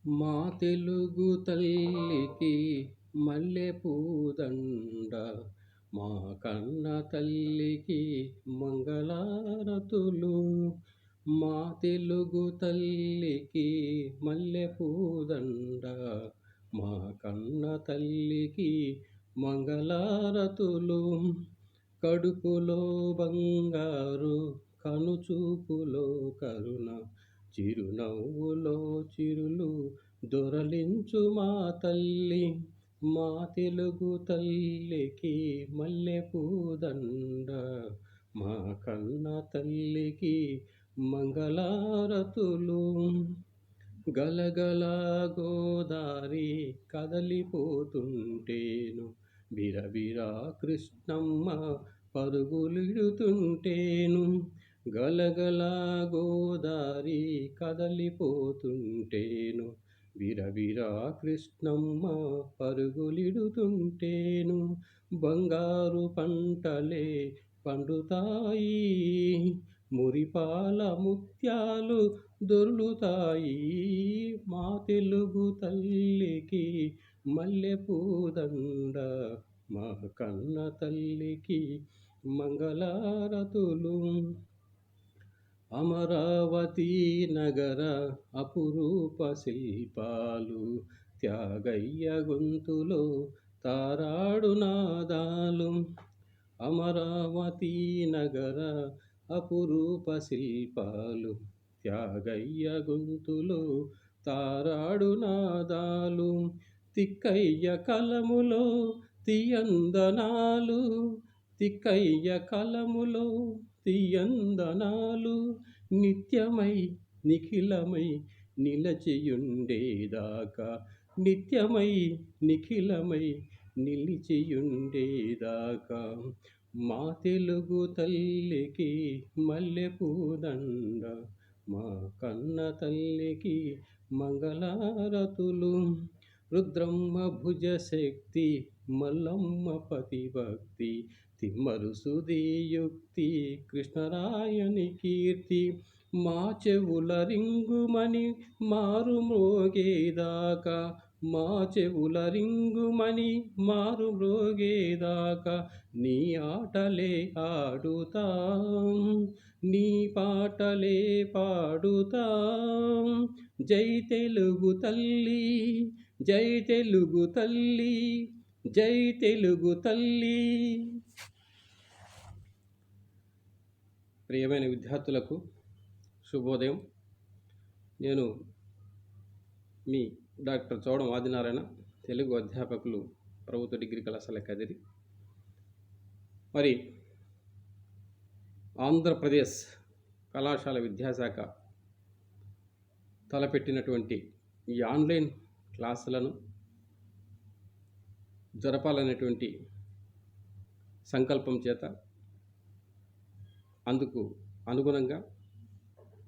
మా తెలుగు తల్లికి మల్లె పూదండ, మా కన్న తల్లికి మంగళారతులు. మా తెలుగు తల్లికి మల్లె పూదండ, మా కన్న తల్లికి మంగళారతులు. కడుపులో బంగారు, కనుచూపులో కరుణ, చిరునవ్వులో చిరులు దొరలించు మా తల్లి. మా తెలుగు తల్లికి మల్లె పూదండ, మా కన్న తల్లికి మంగళారతులు. గలగల గోదారి కదలిపోతుంటేను, బిరబిరా కృష్ణమ్మ పరుగులిడుతుంటేను. గలగల గోదారి కదలిపోతుంటేను, బిరబిరా కృష్ణమ్మ పరుగులిడుతుంటేను. బంగారు పంటలే పండుతాయి, మురిపాల ముత్యాలు దొర్లుతాయి. మా తెలుగు తల్లికి మల్లె పూదండ, మా కన్న తల్లికి మంగళారతులు. అమరావతి నగర అపురూప శిల్పాలు, త్యాగయ్య గొంతులో తారాడు నాదాలు. అమరావతి నగర అపురూప శిల్పాలు, త్యాగయ్య గొంతులో తారాడు నాదాలు. తిక్కయ్య కలములో తీయందనాలు, తిక్కయ్య కలములో తీయందనాలు. నిత్యమై నిఖిలమై నిలచియుండేదాకా, నిత్యమై నిఖిలమై నిలిచియుండేదాకా. మా తెలుగు తల్లికి మల్లె పూదండ, మా కన్న తల్లికి మంగళారతులు. రుద్రమ్మ భుజశక్తి, మల్లమ్మ పతిభక్తి, తిమ్మరు సుధీయుక్తి, కృష్ణరాయని కీర్తి. మా చెవుల రింగుమని మారు మ్రోగేదాకా, మా చెవుల రింగుమని మారు మ్రోగేదాకా. నీ ఆటలే ఆడుతాం, నీ పాటలే పాడుతాం. జై తెలుగు తల్లి, జై తెలుగు తల్లి, జై తెలుగు తల్లి. ప్రియమైన విద్యార్థులకు శుభోదయం. నేను మీ డాక్టర్ చౌడం ఆదినారాయణ, తెలుగు అధ్యాపకులు, ప్రభుత్వ డిగ్రీ కళాశాల కదిరి. మరి ఆంధ్రప్రదేశ్ కళాశాల విద్యాశాఖ తలపెట్టినటువంటి ఈ ఆన్లైన్ క్లాసులను జరపాలనేటువంటి సంకల్పం చేత, అందుకు అనుగుణంగా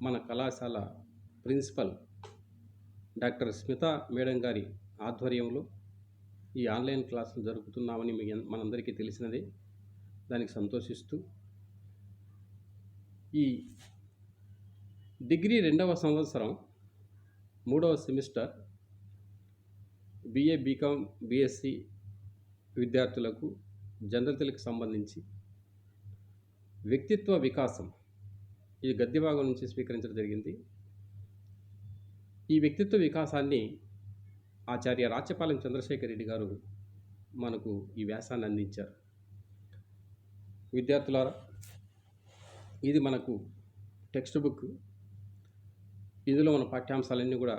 మన కళాశాల ప్రిన్సిపల్ డాక్టర్ స్మిత మేడం గారి ఆధ్వర్యంలో ఈ ఆన్లైన్ క్లాసులు జరుపుతున్నామని మనందరికీ తెలిసినదే. దానికి సంతోషిస్తూ ఈ డిగ్రీ 2వ సంవత్సరం 3వ సెమిస్టర్ BA, BCom, BSc విద్యార్థులకు జనరల్ తెలుగుకి సంబంధించి వ్యక్తిత్వ వికాసం, ఈ గద్య భాగం నుంచి స్వీకరించడం జరిగింది. ఈ వ్యక్తిత్వ వికాసాన్ని ఆచార్య రాచపాలెం చంద్రశేఖర్ రెడ్డి గారు మనకు ఈ వ్యాసాన్ని అందించారు. విద్యార్థులారా, ఇది మనకు టెక్స్ట్ బుక్. ఇందులో మన పాఠ్యాంశాలన్నీ కూడా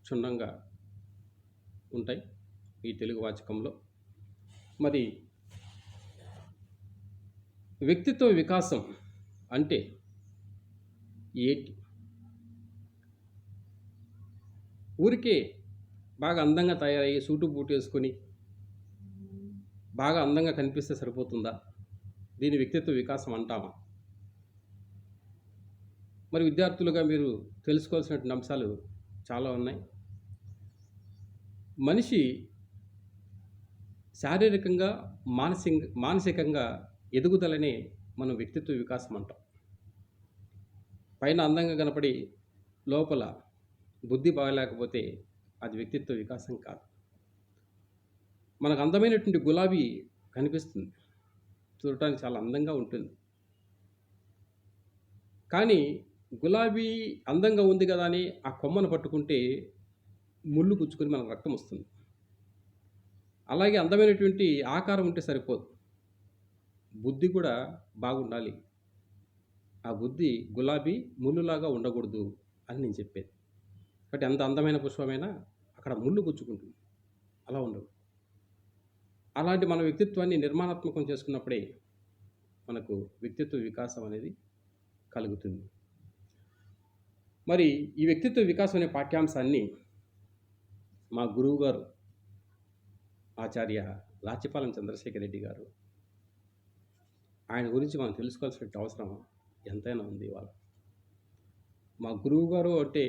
క్షుణ్ణంగా ఉంటాయి ఈ తెలుగు వాచకంలో. మరి వ్యక్తిత్వ వికాసం అంటే ఏంటి? ఊరికే బాగా అందంగా తయారయ్యి సూటు బూటు వేసుకొని బాగా అందంగా కనిపిస్తే సరిపోతుందా? దీని వ్యక్తిత్వ వికాసం అంటామా? మరి విద్యార్థులుగా మీరు తెలుసుకోవాల్సినటువంటి అంశాలు చాలా ఉన్నాయి. మనిషి శారీరకంగా, మానసికంగా ఎదుగుదలనే మనం వ్యక్తిత్వ వికాసం అంటాం. పైన అందంగా కనపడి లోపల బుద్ధి బాగలేకపోతే అది వ్యక్తిత్వ వికాసం కాదు. మనకు అందమైనటువంటి గులాబీ కనిపిస్తుంది. చూడటానికి చాలా అందంగా ఉంటుంది. కానీ గులాబీ అందంగా ఉంది కదా అని ఆ కొమ్మను పట్టుకుంటే ముళ్ళు గుచ్చుకొని మనకు రక్తం వస్తుంది. అలాగే అందమైనటువంటి ఆకారం ఉంటే సరిపోదు. బుద్ధి కూడా బాగుండాలి. ఆ బుద్ధి గులాబీ ముల్లులాగా ఉండకూడదు అని నేను చెప్పేది. కాబట్టి ఎంత అందమైన పుష్పమైనా అక్కడ ముళ్ళు గుచ్చుకుంటుంది. అలా ఉండదు. అలాంటి మన వ్యక్తిత్వాన్ని నిర్మాణాత్మకం చేసుకున్నప్పుడే మనకు వ్యక్తిత్వ వికాసం అనేది కలుగుతుంది. మరి ఈ వ్యక్తిత్వ వికాసం అనే పాఠ్యాంశాన్ని మా గురువుగారు ఆచార్య రాచపాలెం చంద్రశేఖర్ రెడ్డి గారు, ఆయన గురించి మనం తెలుసుకోవాల్సిన అవసరం ఎంతైనా ఉంది ఇవాళ. మా గురువుగారు అంటే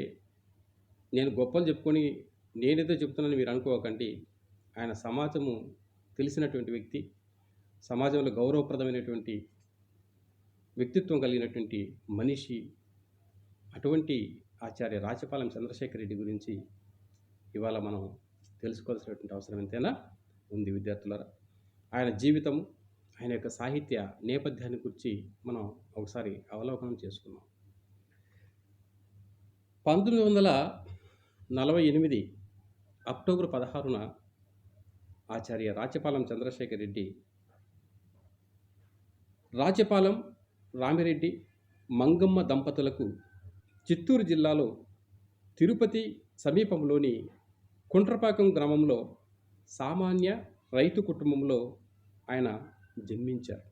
నేను గొప్పలు చెప్పుకొని నేనేదో చెప్తున్నానని మీరు అనుకోకండి. ఆయన సమాజము తెలిసినటువంటి వ్యక్తి, సమాజంలో గౌరవప్రదమైనటువంటి వ్యక్తిత్వం కలిగినటువంటి మనిషి. అటువంటి ఆచార్య రాచపాలెం చంద్రశేఖర్ రెడ్డి గురించి ఇవాళ మనం తెలుసుకోవాల్సినటువంటి అవసరం ఎంతైనా ఉంది విద్యార్థులారా. ఆయన జీవితము, ఆయన యొక్క సాహిత్య నేపథ్యాన్ని గురించి మనం ఒకసారి అవలోకనం చేసుకుందాం. 1948 అక్టోబర్ 16న ఆచార్య రాచపాలెం చంద్రశేఖర్ రెడ్డి రాచపాలెం రామిరెడ్డి మంగమ్మ దంపతులకు చిత్తూరు జిల్లాలో తిరుపతి సమీపంలోని కుంట్రపాకం గ్రామంలో సామాన్య రైతు కుటుంబంలో ఆయన జన్మించారు.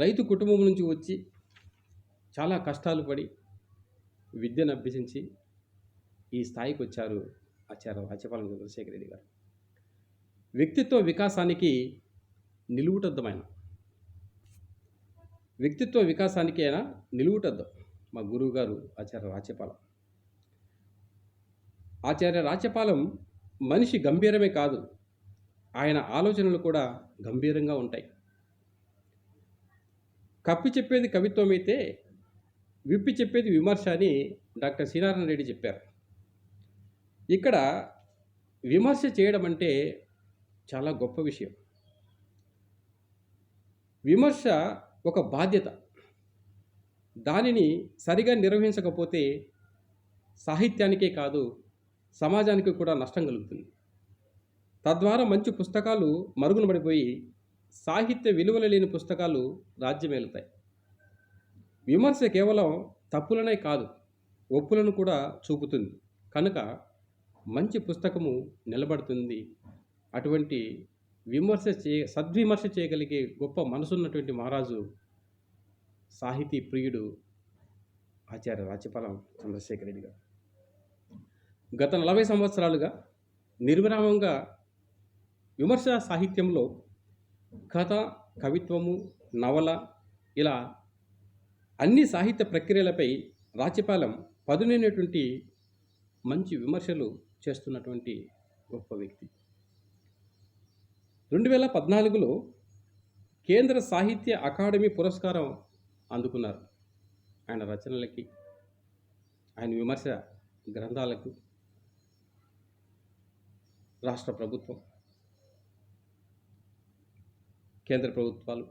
రైతు కుటుంబం నుంచి వచ్చి చాలా కష్టాలు పడి విద్యను అభ్యసించి ఈ స్థాయికి వచ్చారు ఆచార్య రాచపాలెం చంద్రశేఖర్ రెడ్డి గారు. వ్యక్తిత్వ వికాసానికి నిలువుటద్దమైన వ్యక్తిత్వ వికాసానికి అయినా నిలువుటద్దం మా గురువు గారు ఆచార్య రాచపాలెం. ఆచార్య రాచపాలెం మనిషి గంభీరమే కాదు, ఆయన ఆలోచనలు కూడా గంభీరంగా ఉంటాయి. కప్పి చెప్పేది కవిత్వం అయితే విప్పి చెప్పేది విమర్శ అని డాక్టర్ శ్రీనారాయణ రెడ్డి చెప్పారు. ఇక్కడ విమర్శ చేయడం అంటే చాలా గొప్ప విషయం. విమర్శ ఒక బాధ్యత. దానిని సరిగా నిర్వహించకపోతే సాహిత్యానికే కాదు సమాజానికి కూడా నష్టం కలుగుతుంది. తద్వారా మంచి పుస్తకాలు మరుగున పడిపోయి సాహిత్య విలువలు లేని పుస్తకాలు రాజ్యమేలుతాయి. విమర్శ కేవలం తప్పులనే కాదు, ఒప్పులను కూడా చూపుతుంది. కనుక మంచి పుస్తకము నిలబడుతుంది. అటువంటి సద్విమర్శ చేయగలిగే గొప్ప మనసున్నటువంటి మహారాజు సాహితీ ప్రియుడు ఆచార్య రాచపాలెం చంద్రశేఖర్ రెడ్డి గారు. గత 40 సంవత్సరాలుగా నిర్విరామంగా విమర్శ సాహిత్యంలో కథ, కవిత్వము, నవల ఇలా అన్ని సాహిత్య ప్రక్రియలపై రాచపాలెం పదునైనటువంటి మంచి విమర్శలు చేస్తున్నటువంటి గొప్ప వ్యక్తి. 2014లో కేంద్ర సాహిత్య అకాడమీ పురస్కారం అందుకున్నారు. ఆయన రచనలకి, ఆయన విమర్శ గ్రంథాలకు రాష్ట్ర ప్రభుత్వం, కేంద్ర ప్రభుత్వాలు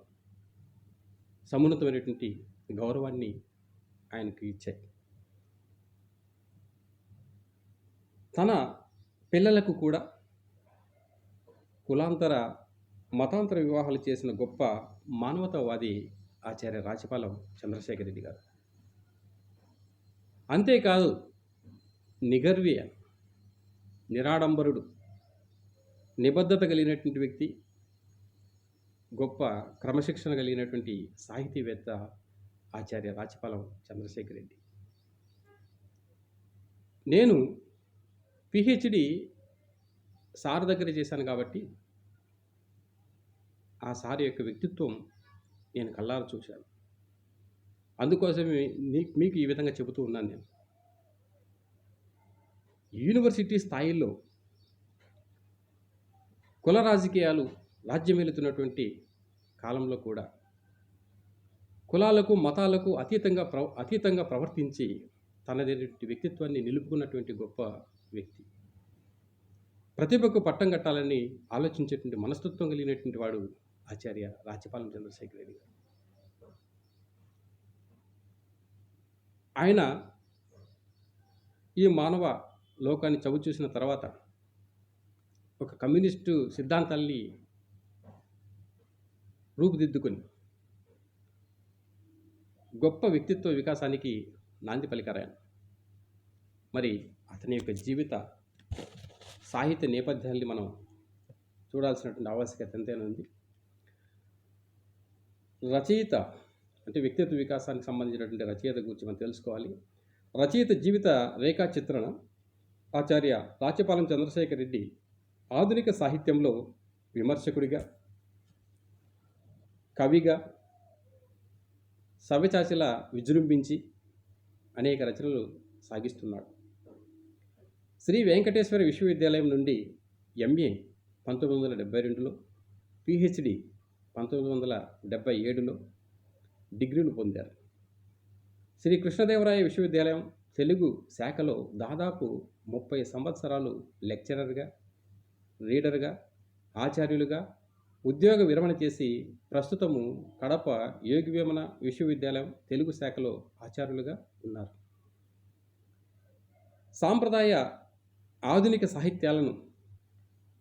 సమున్నతమైనటువంటి గౌరవాన్ని ఆయనకు ఇచ్చాయి. తన పిల్లలకు కూడా కులాంతర మతాంతర వివాహాలు చేసిన గొప్ప మానవతావాది ఆచార్య రాచపాలెం చంద్రశేఖర్ రెడ్డి గారు. అంతేకాదు నిగర్వి, నిరాడంబరుడు, నిబద్ధత కలిగినటువంటి వ్యక్తి, గొప్ప క్రమశిక్షణ కలిగినటువంటి సాహితీవేత్త ఆచార్య రాచపాలెం చంద్రశేఖర్ రెడ్డి. నేను పిహెచ్డి సార్ దగ్గర చేశాను కాబట్టి ఆ సార్ యొక్క వ్యక్తిత్వం నేను కళ్ళారా చూశాను. అందుకోసమే మీకు ఈ విధంగా చెబుతూ ఉన్నాను. నేను యూనివర్సిటీ స్థాయిలో కుల రాజకీయాలు రాజ్యమేలుతున్నటువంటి కాలంలో కూడా కులాలకు, మతాలకు అతీతంగా ప్రవర్తించి తనదైనటువంటి వ్యక్తిత్వాన్ని నిలుపుకున్నటువంటి గొప్ప వ్యక్తి. ప్రతిభకు పట్టం కట్టాలని ఆలోచించేటువంటి మనస్తత్వం కలిగినటువంటి వాడు ఆచార్య రాచపాలెం చంద్రశేఖర్ రెడ్డి గారు. ఆయన ఈ మానవ లోకాన్ని చవిచూసిన తర్వాత ఒక కమ్యూనిస్టు సిద్ధాంతాల్ని రూపుదిద్దుకొని గొప్ప వ్యక్తిత్వ వికాసానికి నాంది పలికారాయన. మరి అతని యొక్క జీవిత సాహిత్య నేపథ్యాన్ని మనం చూడాల్సినటువంటి ఆవశ్యకత ఎంతైనా ఉంది. రచయిత అంటే వ్యక్తిత్వ వికాసానికి సంబంధించినటువంటి రచయిత గురించి మనం తెలుసుకోవాలి. రచయిత జీవిత రేఖా చిత్రణ ఆచార్య రాచపాలెం చంద్రశేఖర్ రెడ్డి ఆధునిక సాహిత్యంలో విమర్శకుడిగా, కవిగా సవ్యచాచిలా విజృంభించి అనేక రచనలు సాగిస్తున్నాడు. శ్రీ వెంకటేశ్వర విశ్వవిద్యాలయం నుండి ఎంఏ 1972లో, పిహెచ్డి 1977లో డిగ్రీలు పొందారు. శ్రీ కృష్ణదేవరాయ విశ్వవిద్యాలయం తెలుగు శాఖలో దాదాపు 30 సంవత్సరాలు లెక్చరర్గా, రీడర్గా, ఆచార్యులుగా ఉద్యోగ విరమణ చేసి ప్రస్తుతము కడప యోగివేమన విశ్వవిద్యాలయం తెలుగు శాఖలో ఆచార్యులుగా ఉన్నారు. సాంప్రదాయ ఆధునిక సాహిత్యాలను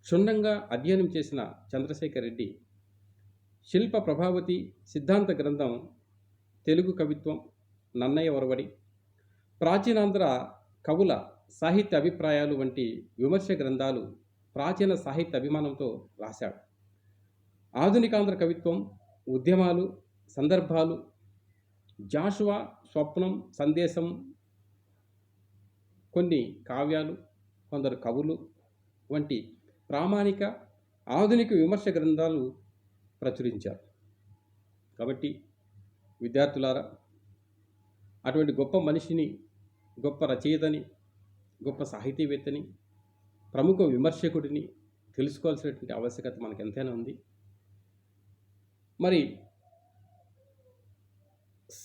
క్షుణ్ణంగా అధ్యయనం చేసిన చంద్రశేఖర్ రెడ్డి శిల్ప ప్రభావతి సిద్ధాంత గ్రంథం, తెలుగు కవిత్వం, నన్నయ్య ఒరవడి, ప్రాచీనాంధ్ర కవుల సాహిత్య అభిప్రాయాలు వంటి విమర్శ గ్రంథాలు ప్రాచీన సాహిత్య అభిమానంతో రాశాడు. ఆధునికాంధ్ర కవిత్వం, ఉద్యమాలు, సందర్భాలు, జాషువా, స్వప్నం, సందేశం, కొన్ని కావ్యాలు, కొందరు కవులు వంటి ప్రామాణిక ఆధునిక విమర్శ గ్రంథాలు ప్రచురించారు. కాబట్టి విద్యార్థులారా, అటువంటి గొప్ప మనిషిని, గొప్ప రచయితని, గొప్ప సాహితీవేత్తని, ప్రముఖ విమర్శకుడిని తెలుసుకోవాల్సినటువంటి ఆవశ్యకత మనకు ఎంతైనా ఉంది. మరి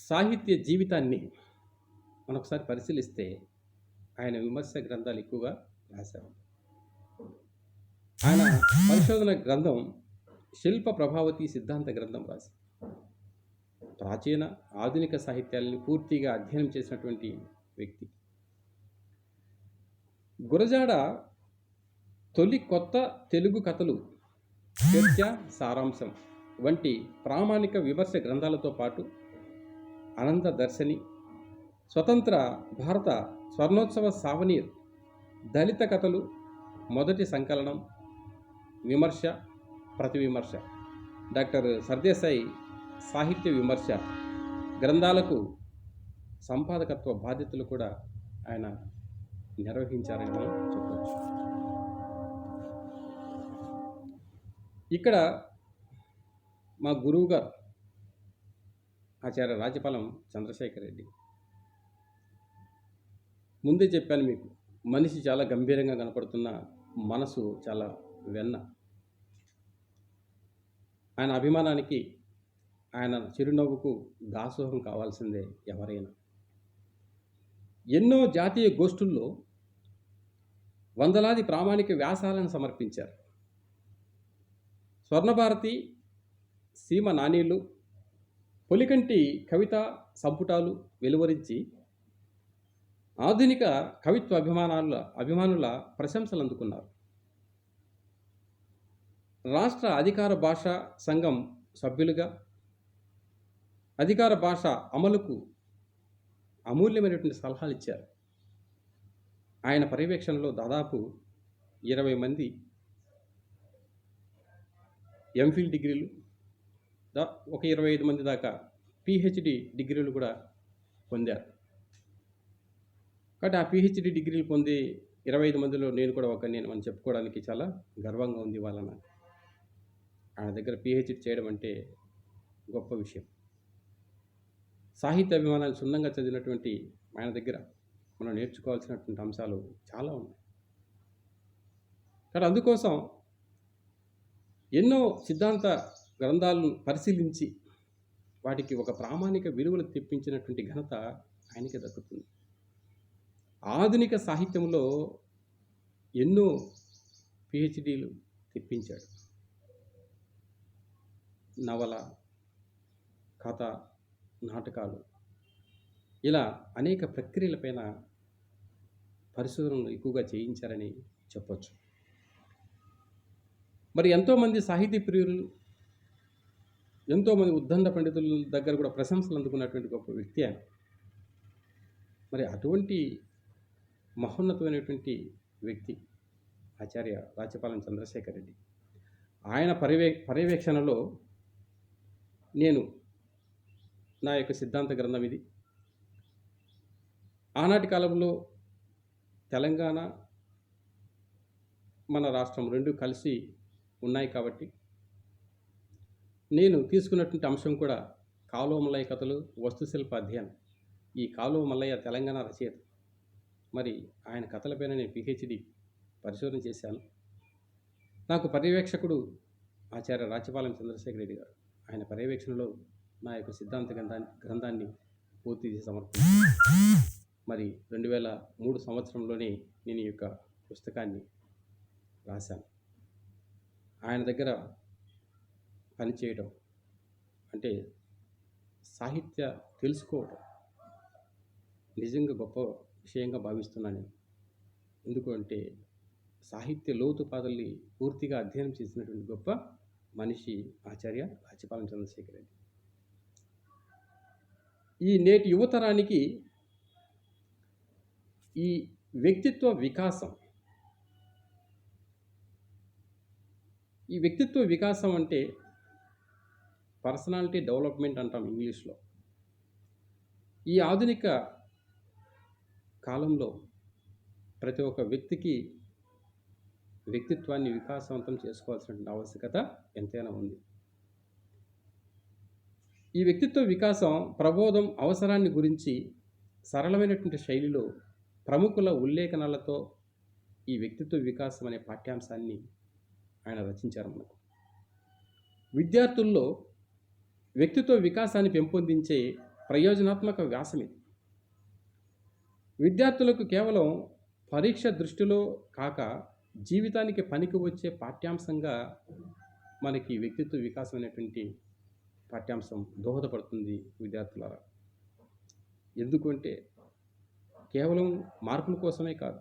సాహిత్య జీవితాన్ని మనం ఒకసారి పరిశీలిస్తే ఆయన విమర్శ గ్రంథాలు ఎక్కువగా రాశారు. ఆయన పరిశోధన గ్రంథం శిల్ప ప్రభావతి సిద్ధాంత గ్రంథం రాసి ప్రాచీన ఆధునిక సాహిత్యాలని పూర్తిగా అధ్యయనం చేసినటువంటి వ్యక్తి. గురజాడ తొలి కొత్త తెలుగు కథలు, చర్చ, సారాంశం వంటి ప్రామాణిక విమర్శ గ్రంథాలతో పాటు అనంత దర్శని, స్వతంత్ర భారత స్వర్ణోత్సవ సావనీర్, దళిత కథలు మొదటి సంకలనం, విమర్శ, ప్రతివిమర్శ, డాక్టర్ సర్దేశాయి సాహిత్య విమర్శ గ్రంథాలకు సంపాదకత్వ బాధ్యతలు కూడా ఆయన నిర్వహించారని మనం చెప్పవచ్చు. ఇక్కడ మా గురువు గారు ఆచార్య రాచపాలెం చంద్రశేఖర్ రెడ్డి, ముందే చెప్పాను మీకు, మనిషి చాలా గంభీరంగా కనపడుతున్న మనసు చాలా వెన్న. ఆయన అభిమానానికి, ఆయన చిరునవ్వుకు దాసోహం కావాల్సిందే ఎవరైనా. ఎన్నో జాతీయ గోష్ఠుల్లో వందలాది ప్రామాణిక వ్యాసాలను సమర్పించారు. స్వర్ణభారతి, సీమ నానీలు, పొలికంటి కవితా సంపుటాలు వెలువరించి ఆధునిక కవిత్వ అభిమానుల ప్రశంసలు అందుకున్నారు. రాష్ట్ర అధికార భాషా సంఘం సభ్యులుగా అధికార భాష అమలుకు అమూల్యమైనటువంటి సలహాలు ఇచ్చారు. ఆయన పర్యవేక్షణలో దాదాపు 20 మంది ఎంఫిల్ డిగ్రీలు, ఒక 25 మంది దాకా పిహెచ్డి డిగ్రీలు కూడా పొందారు. కాబట్టి ఆ పిహెచ్డి డిగ్రీలు పొంది 25 మందిలో నేను కూడా నేను అని చెప్పుకోవడానికి చాలా గర్వంగా ఉంది. వాళ్ళ ఆయన దగ్గర పిహెచ్డి చేయడం అంటే గొప్ప విషయం. సాహిత్య అభిమానాలు సున్నంగా చదివినటువంటి ఆయన దగ్గర మనం నేర్చుకోవాల్సినటువంటి అంశాలు చాలా ఉన్నాయి. కానీ అందుకోసం ఎన్నో సిద్ధాంత గ్రంథాలను పరిశీలించి వాటికి ఒక ప్రామాణిక విలువలు తెప్పించినటువంటి ఘనత ఆయనకే దక్కుతుంది. ఆధునిక సాహిత్యంలో ఎన్నో పిహెచ్డీలు తెప్పించాడు. నవల, కథ, నాటకాలు ఇలా అనేక ప్రక్రియలపైన పరిశోధనలు ఎక్కువగా చేయించారని చెప్పొచ్చు. మరి ఎంతోమంది సాహితీ ప్రియులు, ఎంతోమంది ఉద్దండ పండితుల దగ్గర కూడా ప్రశంసలు అందుకున్నటువంటి గొప్ప వ్యక్తి ఆయన. మరి అటువంటి మహోన్నతమైనటువంటి వ్యక్తి ఆచార్య రాచపాలెం చంద్రశేఖర్ రెడ్డి. ఆయన పర్యవేక్షణలో నేను నా యొక్క సిద్ధాంత గ్రంథం ఇది. ఆనాటి కాలంలో తెలంగాణ, మన రాష్ట్రం రెండు కలిసి ఉన్నాయి కాబట్టి నేను తీసుకున్నటువంటి అంశం కూడా కాలువ మల్లయ్య కథలు, వస్తుశిల్ప అధ్యయనం. ఈ కాలువ మల్లయ్య తెలంగాణ రచయిత. మరి ఆయన కథలపైన నేను పిహెచ్డి పరిశోధన చేశాను. నాకు పర్యవేక్షకుడు ఆచార్య రాచపాలెం చంద్రశేఖర్ రెడ్డి గారు. ఆయన పర్యవేక్షణలో నా యొక్క సిద్ధాంత గ్రంథాన్ని పూర్తి చేసి సమర్పించాను. మరి 2003 సంవత్సరంలోనే నేను ఈ యొక్క పుస్తకాన్ని రాశాను. ఆయన దగ్గర పనిచేయడం అంటే సాహిత్య తెలుసుకోవడం నిజంగా గొప్ప విషయంగా భావిస్తున్నాను. ఎందుకు అంటే సాహిత్య లోతుపాతల్ని పూర్తిగా అధ్యయనం చేసినటువంటి గొప్ప మనిషి ఆచార్య రాచపాలెం చంద్రశేఖర్ రెడ్డి. ఈ నేటి యువతరానికి ఈ వ్యక్తిత్వ వికాసం, ఈ వ్యక్తిత్వ వికాసం అంటే పర్సనాలిటీ డెవలప్మెంట్ అంటాం ఇంగ్లీష్లో. ఈ ఆధునిక కాలంలో ప్రతి ఒక్క వ్యక్తికి వ్యక్తిత్వాన్ని వికాసవంతం చేసుకోవాల్సిన ఆవశ్యకత ఎంతైనా ఉంది. ఈ వ్యక్తిత్వ వికాసం ప్రబోధం అవసరాన్ని గురించి సరళమైనటువంటి శైలిలో ప్రముఖుల ఉల్లేఖనాలతో ఈ వ్యక్తిత్వ వికాసం అనే పాఠ్యాంశాన్ని ఆయన రచించారు. మనకు విద్యార్థుల్లో వ్యక్తిత్వ వికాసాన్ని పెంపొందించే ప్రయోజనాత్మక వ్యాసం ఇది. విద్యార్థులకు కేవలం పరీక్ష దృష్టిలో కాక జీవితానికి పనికి వచ్చే పాఠ్యాంశంగా మనకి వ్యక్తిత్వ వికాసం అనేటువంటి పాఠ్యాంశం దోహదపడుతుంది విద్యార్థులారా. ఎందుకంటే కేవలం మార్కుల కోసమే కాదు,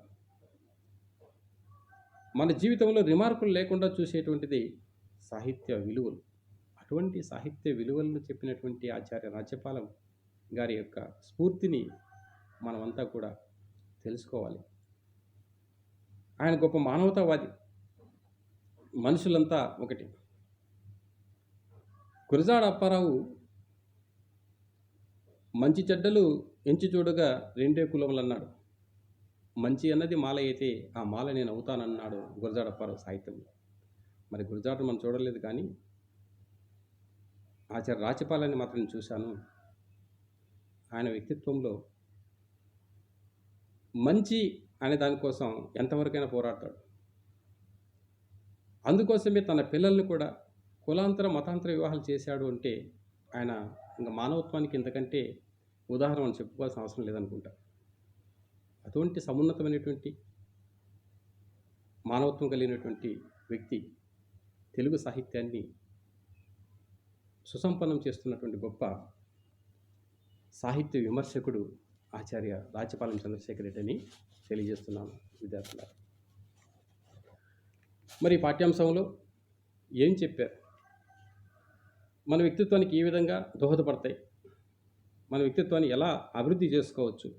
మన జీవితంలో రిమార్కులు లేకుండా చూసేటువంటిది సాహిత్య విలువలు. అటువంటి సాహిత్య విలువలను చెప్పినటువంటి ఆచార్య రాచపాలెం గారి యొక్క స్ఫూర్తిని మనమంతా కూడా తెలుసుకోవాలి. ఆయన గొప్ప మానవతావాది. మనుషులంతా ఒకటి. గురజాడ అప్పారావు మంచి చెడ్డలు ఎంచి చూడగా రెండే కులములు అన్నాడు. మంచి అన్నది మాల అయితే ఆ మాల నేను అవుతానన్నాడు గురజాడ అప్పారావు సాహిత్యంలో. మరి గురజాడ మనం చూడలేదు, కానీ ఆచార్య రాచపాలెన్ని మాత్రం చూశాను. ఆయన వ్యక్తిత్వంలో మంచి అనే దానికోసం ఎంతవరకైనా పోరాడతాడు. అందుకోసమే తన పిల్లల్ని కూడా కులాంతర మతాంతర వివాహాలు చేశాడు అంటే ఆయన ఇంకా మానవత్వానికి ఇంతకంటే ఉదాహరణ మనం చెప్పుకోవాల్సిన అవసరం లేదనుకుంటా. అటువంటి సమున్నతమైనటువంటి మానవత్వం కలిగినటువంటి వ్యక్తి తెలుగు సాహిత్యాన్ని సుసంపన్నం చేస్తున్నటువంటి గొప్ప సాహిత్య విమర్శకుడు ఆచార్య రాచపాలెం చంద్రశేఖర్ రెడ్డి అని తెలియజేస్తున్నాను విద్యార్థుల. మరి పాఠ్యాంశంలో ఏం చెప్పారు, మన వ్యక్తిత్వానికి ఏ విధంగా దోహదపడతాయి, మన వ్యక్తిత్వాన్ని ఎలా అభివృద్ధి చేసుకోవచ్చు,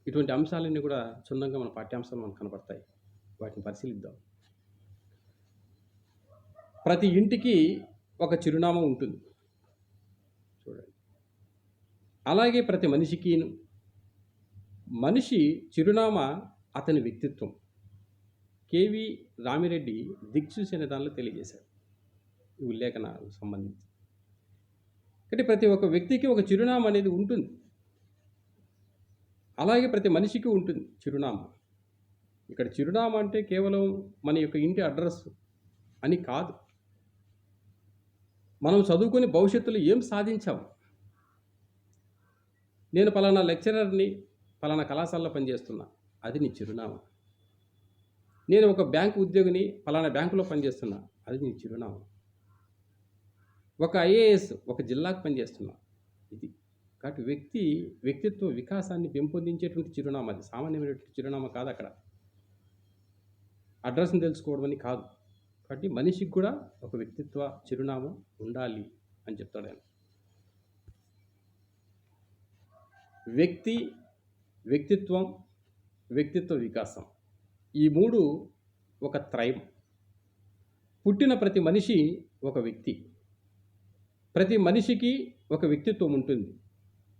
ఇటువంటి అంశాలన్నీ కూడా క్షుణ్ణంగా మన పాఠ్యాంశాలు మనకు కనపడతాయి. వాటిని పరిశీలిద్దాం. ప్రతి ఇంటికి ఒక చిరునామా ఉంటుంది చూడండి. అలాగే ప్రతి మనిషి చిరునామా అతని వ్యక్తిత్వం. కేవి రామిరెడ్డి దిక్సూచి అనే దానిలో తెలియజేశారు ఈ ఉల్లేఖనాలకు సంబంధించి. అంటే ప్రతి ఒక్క వ్యక్తికి ఒక చిరునామా అనేది ఉంటుంది. అలాగే ప్రతి మనిషికి ఉంటుంది చిరునామా. ఇక్కడ చిరునామా అంటే కేవలం మన యొక్క ఇంటి అడ్రస్ అని కాదు. మనం చదువుకొని భవిష్యత్తులో ఏం సాధించాము, నేను పలానా లెక్చరర్ని, పలానా కళాశాలలో పనిచేస్తున్నా, అది నీ చిరునామా. నేను ఒక బ్యాంకు ఉద్యోగిని, ఫలానా బ్యాంకులో పనిచేస్తున్నా, అది నీ చిరునామా. ఒక ఐఏఎస్ ఒక జిల్లాకు పనిచేస్తున్నా, ఇది. కాబట్టి వ్యక్తిత్వ వికాసాన్ని పెంపొందించేటువంటి చిరునామా, అది సామాన్యమైనటువంటి చిరునామా కాదు. అక్కడ అడ్రస్ని తెలుసుకోవడం అని కాదు. కాబట్టి మనిషికి కూడా ఒక వ్యక్తిత్వ చిరునామా ఉండాలి అని చెప్తాడు ఆయన. వ్యక్తిత్వం, వ్యక్తిత్వ వికాసం, ఈ మూడు ఒక త్రయం. పుట్టిన ప్రతి మనిషి ఒక వ్యక్తి. ప్రతి మనిషికి ఒక వ్యక్తిత్వం ఉంటుంది.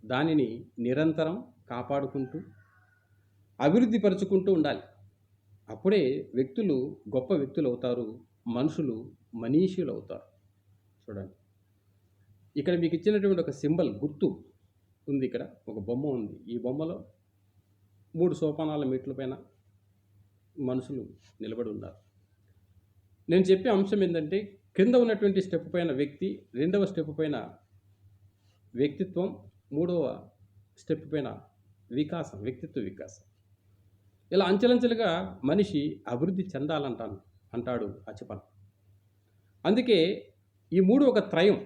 దానిని నిరంతరం కాపాడుకుంటూ అభివృద్ధి పరుచుకుంటూ ఉండాలి. అప్పుడే వ్యక్తులు గొప్ప వ్యక్తులు అవుతారు, మనుషులు మనీషులు అవుతారు. చూడండి, ఇక్కడ మీకు ఇచ్చినటువంటి ఒక సింబల్, గుర్తు ఉంది. ఇక్కడ ఒక బొమ్మ ఉంది. ఈ బొమ్మలో 3 సోపానాల మెట్ల పైన మనుషులు నిలబడి ఉన్నారు. నేను చెప్పే అంశం ఏంటంటే, కింద ఉన్నటువంటి స్టెప్ పైన వ్యక్తి, 2వ స్టెప్ పైన వ్యక్తిత్వం, 3వ స్టెప్ పైన వికాసం, వ్యక్తిత్వ వికాసం. ఇలా అంచెలంచెలుగా మనిషి అభివృద్ధి అంటాడు అచ్చపన. అందుకే ఈ 3 ఒక త్రయం: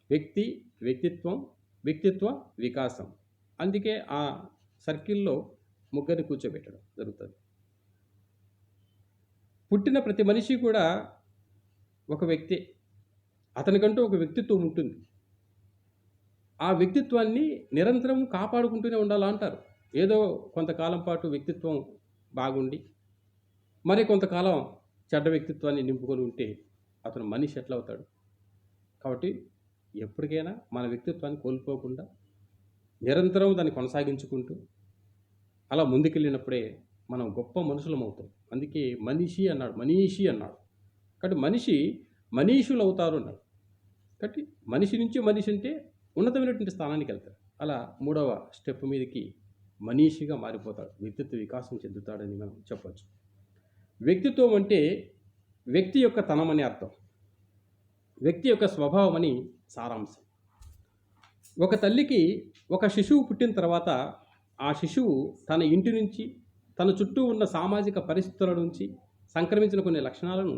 వ్యక్తిత్వం, వ్యక్తిత్వ వికాసం. అందుకే ఆ సర్కిల్లో ముగ్గురిని కూర్చోబెట్టడం జరుగుతుంది. పుట్టిన ప్రతి మనిషి కూడా ఒక వ్యక్తి. అతనికంటూ ఒక వ్యక్తిత్వం ఉంటుంది. ఆ వ్యక్తిత్వాన్ని నిరంతరం కాపాడుకుంటూనే ఉండాలా అంటారు. ఏదో కొంతకాలం పాటు వ్యక్తిత్వం బాగుండి మరి కొంతకాలం చెడ్డ వ్యక్తిత్వాన్ని నింపుకొని ఉంటే అతను మనిషి ఎట్లా అవుతాడు? కాబట్టి ఎప్పటికైనా మన వ్యక్తిత్వాన్ని కోల్పోకుండా నిరంతరం దాన్ని కొనసాగించుకుంటూ అలా ముందుకెళ్ళినప్పుడే మనం గొప్ప మనుషులం అవుతాం. అందుకే మనీషి అన్నాడు. కాబట్టి మనీషులు అవుతారు అన్నాడు. కాబట్టి మనిషి నుంచి మనిషి అంటే ఉన్నతమైనటువంటి స్థానానికి వెళ్తాడు. అలా 3వ స్టెప్ మీదకి మనీషిగా మారిపోతాడు, వ్యక్తిత్వ వికాసం చెందుతాడని మనం చెప్పచ్చు. వ్యక్తిత్వం అంటే వ్యక్తి యొక్క తనం అని అర్థం, వ్యక్తి యొక్క స్వభావం అని సారాంశం. ఒక తల్లికి ఒక శిశువు పుట్టిన తర్వాత ఆ శిశువు తన ఇంటి నుంచి, తన చుట్టూ ఉన్న సామాజిక పరిస్థితుల నుంచి సంక్రమించిన కొన్ని లక్షణాలను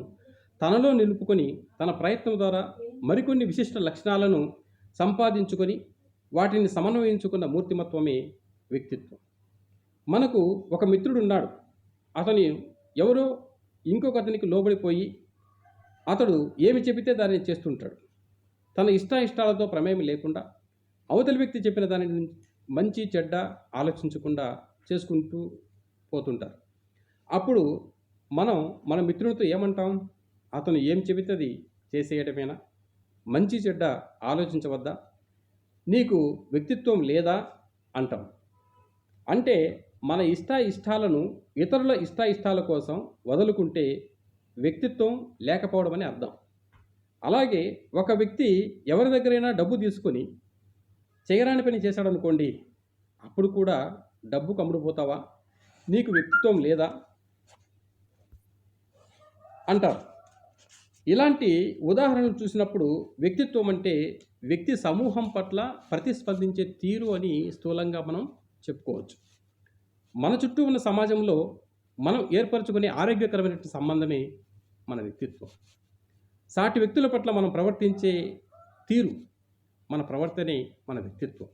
తనలో నిలుపుకొని తన ప్రయత్నం ద్వారా మరికొన్ని విశిష్ట లక్షణాలను సంపాదించుకొని వాటిని సమన్వయించుకున్న మూర్తిమత్వమే వ్యక్తిత్వం. మనకు ఒక మిత్రుడు ఉన్నాడు. అతను ఎవరో ఇంకొక అతనికి లోబడిపోయి అతడు ఏమి చెబితే దానిని చేస్తుంటాడు. తన ఇష్టాలతో ప్రమేయం లేకుండా అవతలి వ్యక్తి చెప్పిన దానిని మంచి చెడ్డ ఆలోచించకుండా చేసుకుంటూ పోతుంటారు. అప్పుడు మనం మన మిత్రునితో ఏమంటాం? అతను ఏం చెబితే అది చేసేయడమేనా? మంచి చెడ్డ ఆలోచించవద్దా? నీకు వ్యక్తిత్వం లేదా అంటాం. అంటే మన ఇష్టాలను ఇతరుల ఇష్టాల కోసం వదులుకుంటే వ్యక్తిత్వం లేకపోవడం అని అర్థం. అలాగే ఒక వ్యక్తి ఎవరి దగ్గరైనా డబ్బు తీసుకొని చేయరాని పని చేశాడనుకోండి, అప్పుడు కూడా డబ్బుకు అమ్ముడుపోతావా? నీకు వ్యక్తిత్వం లేదా అంటారు. ఇలాంటి ఉదాహరణలు చూసినప్పుడు వ్యక్తిత్వం అంటే వ్యక్తి సమూహం పట్ల ప్రతిస్పందించే తీరు అని స్థూలంగా మనం చెప్పుకోవచ్చు. మన చుట్టూ ఉన్న సమాజంలో మనం ఏర్పరచుకునే ఆరోగ్యకరమైన సంబంధమే మన వ్యక్తిత్వం. సాటి వ్యక్తుల పట్ల మనం ప్రవర్తించే తీరు, మన ప్రవర్తనే మన వ్యక్తిత్వం.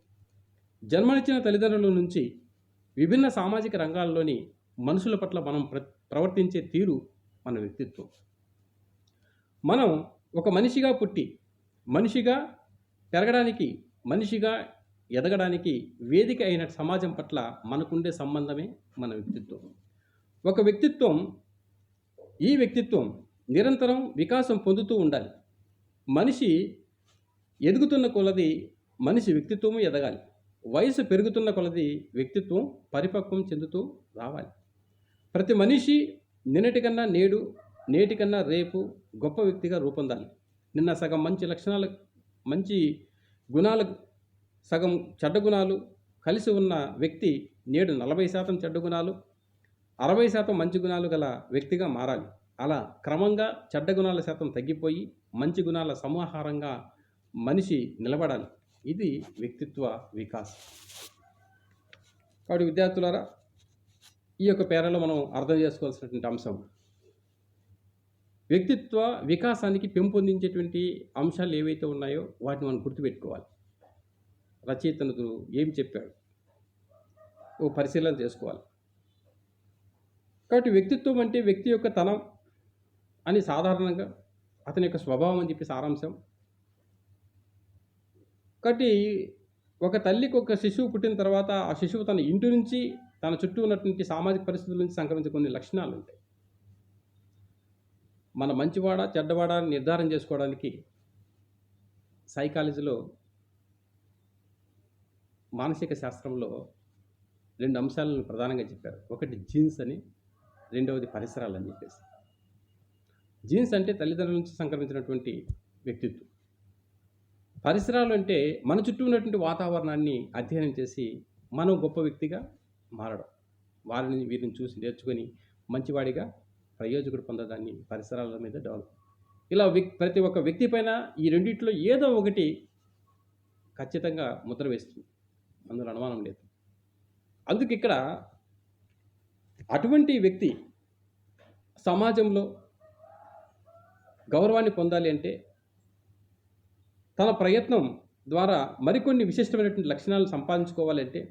జన్మనిచ్చిన తల్లిదండ్రుల నుంచి విభిన్న సామాజిక రంగాల్లోని మనుషుల పట్ల మనం ప్రవర్తించే తీరు మన వ్యక్తిత్వం. మనం ఒక మనిషిగా పుట్టి మనిషిగా పెరగడానికి, మనిషిగా ఎదగడానికి వేదిక అయిన సమాజం పట్ల మనకుండే సంబంధమే మన వ్యక్తిత్వం. ఈ వ్యక్తిత్వం నిరంతరం వికాసం పొందుతూ ఉండాలి. మనిషి ఎదుగుతున్న కొలది మనిషి వ్యక్తిత్వము ఎదగాలి. వయసు పెరుగుతున్న కొలది వ్యక్తిత్వం పరిపక్వం చెందుతూ రావాలి. ప్రతి మనిషి నిన్నటికన్నా నేడు, నేటికన్నా రేపు గొప్ప వ్యక్తిగా రూపొందాలి. నిన్న సగం మంచి లక్షణాలు, మంచి గుణాలు, సగం చెడ్డ గుణాలు కలిసి ఉన్న వ్యక్తి నేడు 40% చెడ్డ గుణాలు, 60% మంచి గుణాలు గల వ్యక్తిగా మారాలి. అలా క్రమంగా చెడ్డ గుణాల శాతం తగ్గిపోయి మంచి గుణాల సమాహారంగా మనిషి నిలబడాలి. ఇది వ్యక్తిత్వ వికాసం. కాబట్టి విద్యార్థులారా, ఈ యొక్క పేరాలో మనం అర్థం చేసుకోవాల్సినటువంటి అంశం. వ్యక్తిత్వ వికాసానికి పెంపొందించేటువంటి అంశాలు ఏవైతే ఉన్నాయో వాటిని మనం గుర్తుపెట్టుకోవాలి. రచయితను ఏం చెప్పాడు? ఓ పరిశీలన చేసుకోవాలి. కాబట్టి వ్యక్తిత్వం అంటే వ్యక్తి యొక్క తనం అని సాధారణంగా అతని యొక్క స్వభావం అని చెప్పి సారాంశం. కాబట్టి ఒక తల్లికి ఒక శిశువు పుట్టిన తర్వాత ఆ శిశువు తన ఇంటి నుంచి తన చుట్టూ ఉన్నటువంటి సామాజిక పరిస్థితుల నుంచి సంక్రమించే కొన్ని లక్షణాలు ఉంటాయి. మన మంచివాడా చెడ్డవాడా అని నిర్ధారణ చేసుకోవడానికి సైకాలజీలో మానసిక శాస్త్రంలో 2 అంశాలను ప్రధానంగా చెప్పారు. ఒకటి జీన్స్ అని, రెండవది పరిసరాలు అని చెప్పేసి. జీన్స్ అంటే తల్లిదండ్రుల నుంచి సంక్రమించినటువంటి వ్యక్తిత్వం. పరిసరాలు అంటే మన చుట్టూ ఉన్నటువంటి వాతావరణాన్ని అధ్యయనం చేసి మనం గొప్ప వ్యక్తిగా మారడం. వీరిని చూసి నేర్చుకొని మంచివాడిగా ప్రయోజకుడు పొందడాన్ని పరిసరాల మీద డెవలప్. ఇలా ప్రతి ఒక్క వ్యక్తి పైన ఈ రెండిట్లో ఏదో ఒకటి ఖచ్చితంగా ముద్ర వేస్తుంది. అందులో అనుమానం లేదు. అందుకు ఇక్కడ అటువంటి వ్యక్తి సమాజంలో గౌరవాన్ని పొందాలి అంటే తన ప్రయత్నం ద్వారా మరికొన్ని విశిష్టమైనటువంటి లక్షణాలను సంపాదించుకోవాలంటే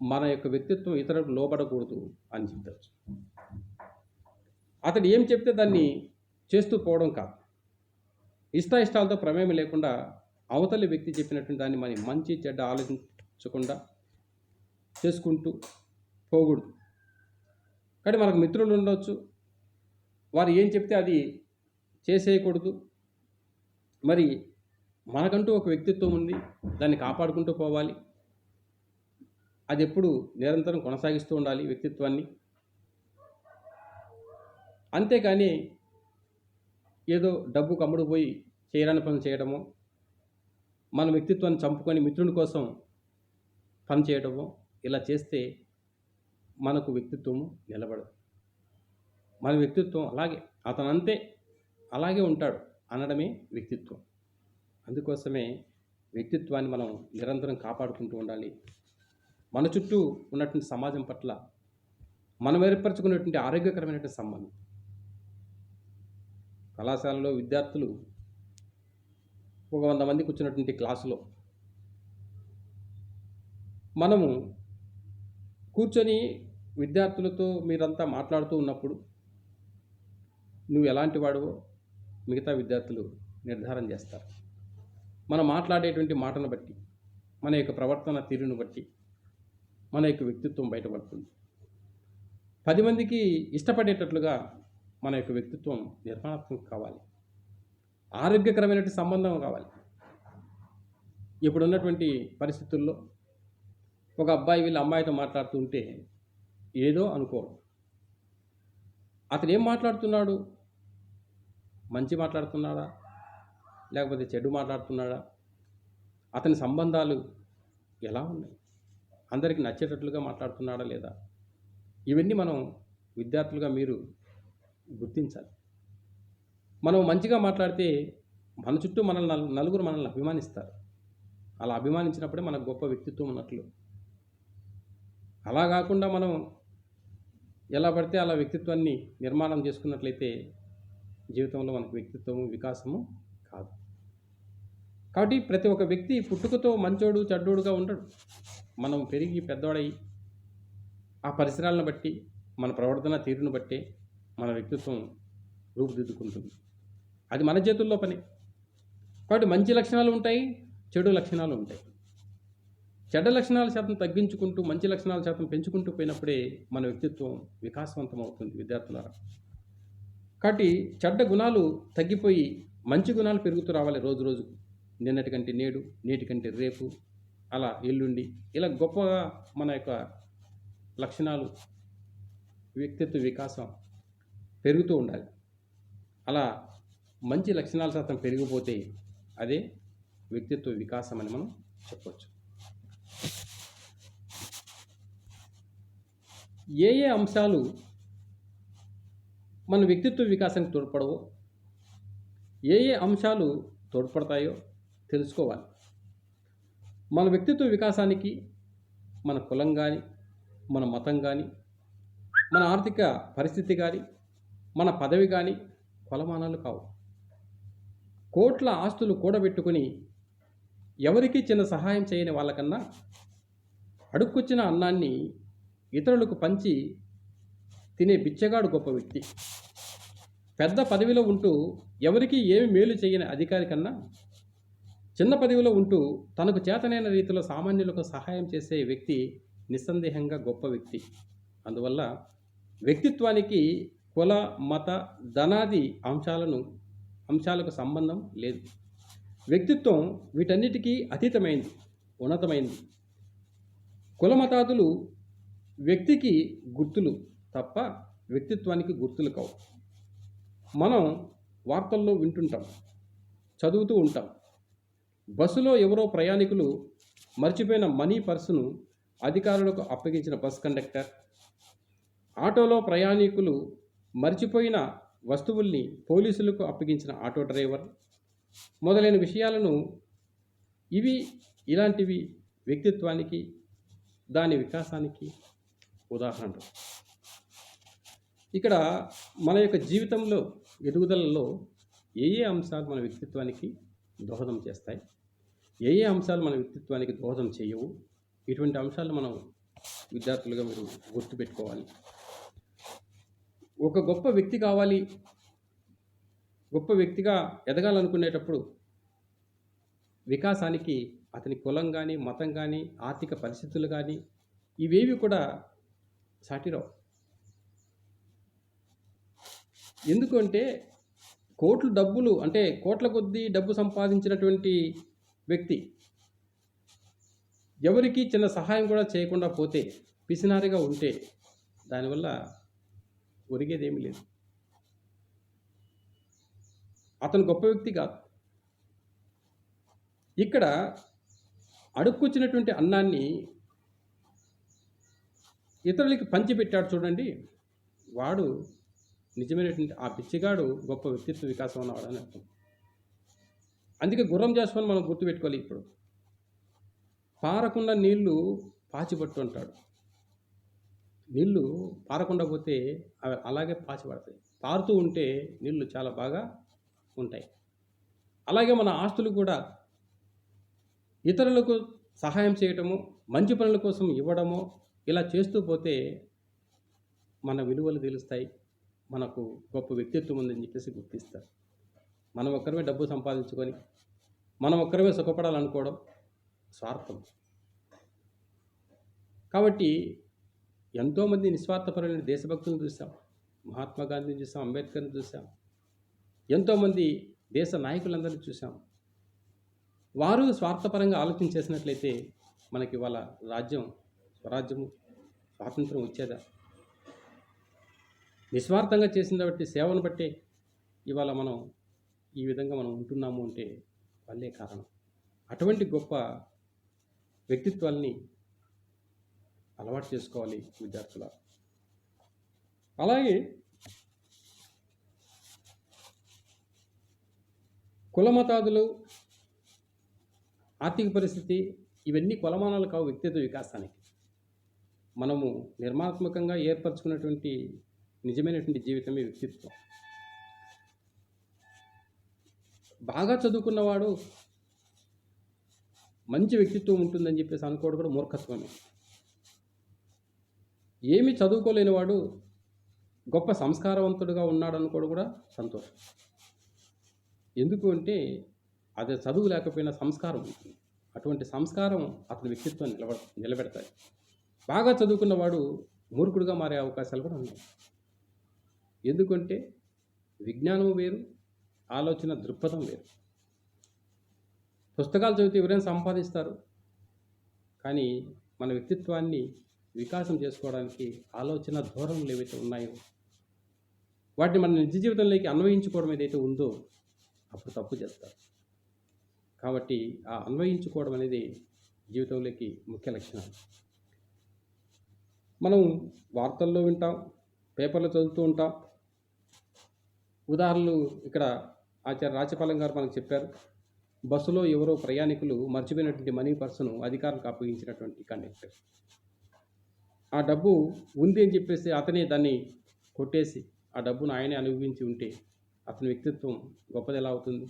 మన యొక్క వ్యక్తిత్వం ఇతరులకు లోబడకూడదు అని చెప్పచ్చు. అతడు ఏం చెప్తే దాన్ని చేస్తూ పోవడం కాదు. ఇష్టాయిష్టాలతో ప్రమేయం లేకుండా అవతలి వ్యక్తి చెప్పినటువంటి దాన్ని మనం మంచి చెడ్డ ఆలోచించకుండా చేసుకుంటూ పోకూడదు. కానీ మనకు మిత్రులు ఉండవచ్చు, వారు ఏం చెప్తే అది చేసేయకూడదు. మరి మనకంటూ ఒక వ్యక్తిత్వం ఉంది, దాన్ని కాపాడుకుంటూ పోవాలి. అది ఎప్పుడు నిరంతరం కొనసాగిస్తూ ఉండాలి వ్యక్తిత్వాన్ని. అంతేకాని ఏదో డబ్బు కమ్ముడు పోయి చేయరాని పనులు చేయడమో, మన వ్యక్తిత్వాన్ని చంపుకొని మిత్రుని కోసం పని చేయడమో, ఇలా చేస్తే మనకు వ్యక్తిత్వము నిలబడదు. మన వ్యక్తిత్వం అతనంతే అలాగే ఉంటాడు అనడమే వ్యక్తిత్వం. అందుకోసమే వ్యక్తిత్వాన్ని మనం నిరంతరం కాపాడుకుంటూ ఉండాలి. మన చుట్టూ ఉన్నటువంటి సమాజం పట్ల మనం ఏర్పరచుకున్నటువంటి ఆరోగ్యకరమైనటువంటి సంబంధం. కళాశాలలో విద్యార్థులు ఒక 100 మంది కూర్చున్నటువంటి క్లాసులో మనము కూర్చొని విద్యార్థులతో మీరంతా మాట్లాడుతూ ఉన్నప్పుడు నువ్వు ఎలాంటి వాడువో మిగతా విద్యార్థులు నిర్ధారణ చేస్తారు. మనం మాట్లాడేటువంటి మాటను బట్టి, మన యొక్క ప్రవర్తన తీరును బట్టి మన యొక్క వ్యక్తిత్వం బయటపడుతుంది. 10 మందికి ఇష్టపడేటట్లుగా మన యొక్క వ్యక్తిత్వం నిర్మాణాత్మకం కావాలి. ఆరోగ్యకరమైనటువంటి సంబంధం కావాలి. ఇప్పుడున్నటువంటి పరిస్థితుల్లో ఒక అబ్బాయి వీళ్ళ అమ్మాయితో మాట్లాడుతుంటే ఏదో అనుకోవడం. అతను ఏం మాట్లాడుతున్నాడు? మంచి మాట్లాడుతున్నాడా లేకపోతే చెడు మాట్లాడుతున్నాడా? అతని సంబంధాలు ఎలా ఉన్నాయి? అందరికీ నచ్చేటట్లుగా మాట్లాడుతున్నాడా లేదా? ఇవన్నీ మనం విద్యార్థులుగా మీరు గుర్తించాలి. మనం మంచిగా మాట్లాడితే మన చుట్టూ నలుగురు మనల్ని అభిమానిస్తారు. అలా అభిమానించినప్పుడే మనకు గొప్ప వ్యక్తిత్వం ఉన్నట్లు. అలా కాకుండా మనం ఎలా పడితే అలా వ్యక్తిత్వాన్ని నిర్మాణం చేసుకున్నట్లయితే జీవితంలో మనకు వ్యక్తిత్వము వికాసము కాదు. కాబట్టి ప్రతి ఒక్క వ్యక్తి పుట్టుకతో మంచోడు చెడ్డోడుగా ఉండడు. మనం పెరిగి పెద్దవాడై ఆ పరిసరాలను బట్టి మన ప్రవర్తన తీరును బట్టి మన వ్యక్తిత్వం రూపుదిద్దుకుంటుంది. అది మన చేతుల్లో పని. కాబట్టి మంచి లక్షణాలు ఉంటాయి, చెడు లక్షణాలు ఉంటాయి. చెడ్డ లక్షణాల శాతం తగ్గించుకుంటూ మంచి లక్షణాల శాతం పెంచుకుంటూ పోయినప్పుడే మన వ్యక్తిత్వం వికాసవంతం అవుతుంది విద్యార్థులారా. కాబట్టి చెడ్డ గుణాలు తగ్గిపోయి మంచి గుణాలు పెరుగుతూ రావాలి రోజు రోజుకు. నిన్నటి కంటే నేడు, నేటి కంటే రేపు, అలా ఎల్లుండి, ఇలా గొప్పగా మన యొక్క లక్షణాలు వ్యక్తిత్వ వికాసం పెరుగుతూ ఉండాలి. అలా మంచి లక్షణాల శాతం పెరిగిపోతే అదే వ్యక్తిత్వ వికాసం అని మనం చెప్పవచ్చు. ఏ ఏ అంశాలు మన వ్యక్తిత్వ వికాసానికి తోడ్పడవో, ఏ ఏ అంశాలు తోడ్పడతాయో తెలుసుకోవాలి. మన వ్యక్తిత్వ వికాసానికి మన కులం కానీ, మన మతం కానీ, మన ఆర్థిక పరిస్థితి కానీ, మన పదవి కానీ కొలమానాలు కావు. కోట్ల ఆస్తులు కూడబెట్టుకుని ఎవరికీ చిన్న సహాయం చేయని వాళ్ళకన్నా అడుక్కొచ్చిన అన్నాన్ని ఇతరులకు పంచి తినే బిచ్చగాడు గొప్ప వ్యక్తి. పెద్ద పదవిలో ఉంటూ ఎవరికీ ఏమి మేలు చేయని అధికారి కన్నా చిన్న పదవిలో ఉంటూ తనకు చేతనైన రీతిలో సామాన్యులకు సహాయం చేసే వ్యక్తి నిస్సందేహంగా గొప్ప వ్యక్తి. అందువల్ల వ్యక్తిత్వానికి కుల, మత, ధనాది అంశాలకు సంబంధం లేదు. వ్యక్తిత్వం వీటన్నిటికీ అతీతమైంది, ఉన్నతమైంది. కులమతాదులు వ్యక్తికి గుర్తులు తప్ప వ్యక్తిత్వానికి గుర్తులు కావు. మనం వార్తల్లో వింటుంటాం, చదువుతూ ఉంటాం. బస్సులో ఎవరో ప్రయాణికులు మర్చిపోయిన మనీ పర్సును అధికారులకు అప్పగించిన బస్ కండక్టర్, ఆటోలో ప్రయాణికులు మర్చిపోయిన వస్తువుల్ని పోలీసులకు అప్పగించిన ఆటో డ్రైవర్ మొదలైన విషయాలను ఇలాంటివి వ్యక్తిత్వానికి, దాని వికాసానికి ఉదాహరణలు. ఇక్కడ మన యొక్క జీవితంలో ఎదుగుదలలో ఏ అంశాలు మన వ్యక్తిత్వానికి దోహదం చేస్తాయి, ఏ అంశాలు మన వ్యక్తిత్వానికి దోహదం చేయవు, ఇటువంటి అంశాలు మనం విద్యార్థులుగా మీరు గుర్తుపెట్టుకోవాలి. ఒక గొప్ప వ్యక్తి కావాలి, గొప్ప వ్యక్తిగా ఎదగాలనుకునేటప్పుడు వికాసానికి అతని కులం కానీ, మతం కానీ, ఆర్థిక పరిస్థితులు కానీ ఇవేవి కూడా సాటిరావు. ఎందుకంటే కోట్ల కొద్దీ డబ్బు సంపాదించినటువంటి వ్యక్తి ఎవరికీ చిన్న సహాయం కూడా చేయకుండా పోతే, పిసినారిగా ఉంటే దానివల్ల ఒరిగేదేమీ లేదు. అతను గొప్ప వ్యక్తి కాదు. ఇక్కడ అడుక్కొచ్చినటువంటి అన్నాన్ని ఇతరులకి పంచిపెట్టాడు చూడండి, వాడు నిజమైనటువంటి ఆ పిచ్చిగాడు గొప్ప వ్యక్తిత్వ వికాసం ఉన్నవాడని అర్థం. అందుకే గుర్రం చేసుకొని మనం గుర్తుపెట్టుకోవాలి. ఇప్పుడు పారకుండా నీళ్లు పాచిపట్టు అంటాడు. నీళ్లు పారకుండా పోతే అవి అలాగే పాచిపడతాయి, పారుతూ ఉంటే నీళ్లు చాలా బాగా ఉంటాయి. అలాగే మన ఆస్తులు కూడా ఇతరులకు సహాయం చేయటము, మంచి పనుల కోసం ఇవ్వడము, ఇలా చేస్తూ పోతే మన విలువలు తెలుస్తాయి, మనకు గొప్ప వ్యక్తిత్వం ఉందని చెప్పేసి గుర్తిస్తారు. మనం ఒక్కరమే డబ్బు సంపాదించుకొని మనం ఒక్కరమే సుఖపడాలనుకోవడం స్వార్థం. కాబట్టి ఎంతోమంది నిస్వార్థపరులైన దేశభక్తులను చూసాం, మహాత్మా గాంధీని చూసాం, అంబేద్కర్ని చూసాం, ఎంతోమంది దేశ నాయకులందరినీ చూసాం. వారు స్వార్థపరంగా ఆలోచన చేసినట్లయితే మనకి వాళ్ళ స్వరాజ్యము, స్వాతంత్రం వచ్చేదా? నిస్వార్థంగా చేసిన బట్టి, సేవను బట్టే ఇవాళ మనం ఈ విధంగా మనం ఉంటున్నాము అంటే వాళ్ళే కారణం. అటువంటి గొప్ప వ్యక్తిత్వాల్ని అలవాటు చేసుకోవాలి విద్యార్థుల. అలాగే కులమతాదులు, ఆర్థిక పరిస్థితి ఇవన్నీ కొలమానాలు కావు వ్యక్తిత్వ వికాసానికి. మనము నిర్మాణాత్మకంగా ఏర్పరచుకున్నటువంటి నిజమైనటువంటి జీవితమే వ్యక్తిత్వం. బాగా చదువుకున్నవాడు మంచి వ్యక్తిత్వం ఉంటుందని చెప్పేసి అనుకోవడం కూడా మూర్ఖత్వమే. ఏమి చదువుకోలేని వాడు గొప్ప సంస్కారవంతుడుగా ఉన్నాడు అనుకోవడం కూడా సంతోషం. ఎందుకు అంటే అది చదువు లేకపోయినా సంస్కారం ఉంటుంది. అటువంటి సంస్కారం అతని వ్యక్తిత్వాన్ని నిలబెడతాయి. బాగా చదువుకున్నవాడు మూర్ఖుడుగా మారే అవకాశాలు కూడా ఉన్నాయి. ఎందుకంటే విజ్ఞానం వేరు, ఆలోచన దృక్పథం వేరు. పుస్తకాలు చదివితే ఎవరైనా సంపాదిస్తారు, కానీ మన వ్యక్తిత్వాన్ని వికాసం చేసుకోవడానికి ఆలోచన ధోరణులు ఏవైతే ఉన్నాయో వాటిని మన నిజ జీవితంలోకి అన్వయించుకోవడం ఏదైతే ఉందో అప్పుడు తప్పు చేస్తారు. కాబట్టి ఆ అన్వయించుకోవడం అనేది జీవితంలోకి ముఖ్య లక్షణం. మనం వార్తల్లో వింటాం, పేపర్లో చదువుతూ ఉంటాం. ఉదాహరణలు ఇక్కడ ఆచార్య రాచపాలెం గారు మనకు చెప్పారు. బస్సులో ఎవరో ప్రయాణికులు మర్చిపోయినటువంటి మనీ పర్సును అధికారులకు అప్పగించినటువంటి కండక్టర్. ఆ డబ్బు ఉంది అని చెప్పేసి అతనే దాన్ని కొట్టేసి ఆ డబ్బును ఆయనే అనుభవించి ఉంటే అతని వ్యక్తిత్వం గొప్పది ఎలా అవుతుంది?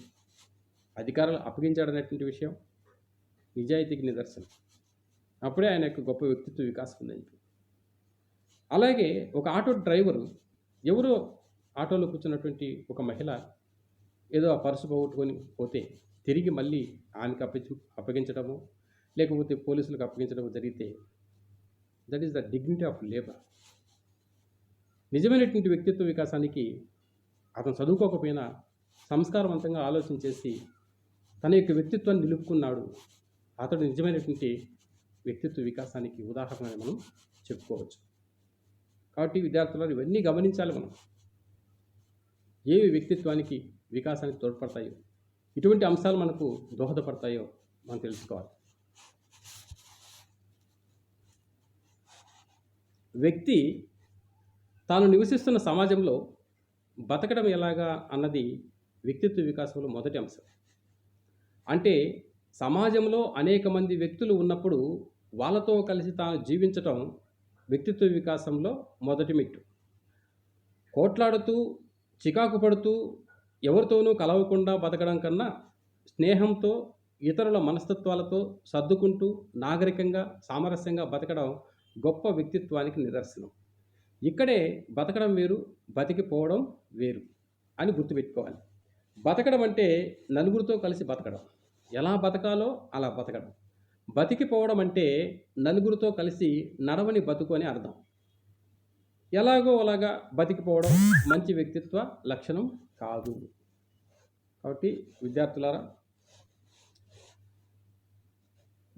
అధికారాలు అప్పగించాడనేటువంటి విషయం నిజాయితీకి నిదర్శనం. అప్పుడే ఆయన యొక్క గొప్ప వ్యక్తిత్వ వికాసం ఉందని. అలాగే ఒక ఆటో డ్రైవరు ఎవరో ఆటోలో కూర్చున్నటువంటి ఒక మహిళ ఏదో ఆ పర్సు పోగొట్టుకొని పోతే తిరిగి మళ్ళీ ఆమెకి అప్పగించడము, లేకపోతే పోలీసులకు అప్పగించడము జరిగితే that is the dignity of labour. నిజమైనటువంటి వ్యక్తిత్వ వికాసానికి అతను చదువుకోకపోయినా సంస్కారవంతంగా ఆలోచన చేసి తన యొక్క వ్యక్తిత్వాన్ని నిలుపుకున్నాడు. అతడు నిజమైనటువంటి వ్యక్తిత్వ వికాసానికి ఉదాహరణ మనం చెప్పుకోవచ్చు. కాబట్టి విద్యార్థులను ఇవన్నీ గమనించాలి మనం. ఏవి వ్యక్తిత్వానికి వికాసానికి తోడ్పడతాయో, ఇటువంటి అంశాలు మనకు దోహదపడతాయో మనం తెలుసుకోవాలి. వ్యక్తి తాను నివసిస్తున్న సమాజంలో బతకడం ఎలాగా అన్నది వ్యక్తిత్వ వికాసంలో మొదటి అంశం. అంటే సమాజంలో అనేక మంది వ్యక్తులు ఉన్నప్పుడు వాళ్ళతో కలిసి తాను జీవించటం వ్యక్తిత్వ వికాసంలో మొదటి మెట్టు. కోట్లాడుతూ చికాకు పడుతూ ఎవరితోనూ కలవకుండా బతకడం కన్నా స్నేహంతో ఇతరుల మనస్తత్వాలతో సర్దుకుంటూ నాగరికంగా సామరస్యంగా బతకడం గొప్ప వ్యక్తిత్వానికి నిదర్శనం. ఇక్కడే బతకడం వేరు, బతికిపోవడం వేరు అని గుర్తుపెట్టుకోవాలి. బతకడం అంటే నలుగురితో కలిసి బతకడం, ఎలా బతకాలో అలా బతకడం. బతికిపోవడం అంటే నలుగురితో కలిసి నడవని బతుకు అని అర్థం. ఎలాగో అలాగా బతికిపోవడం మంచి వ్యక్తిత్వ లక్షణం కాదు. కాబట్టి విద్యార్థులారా,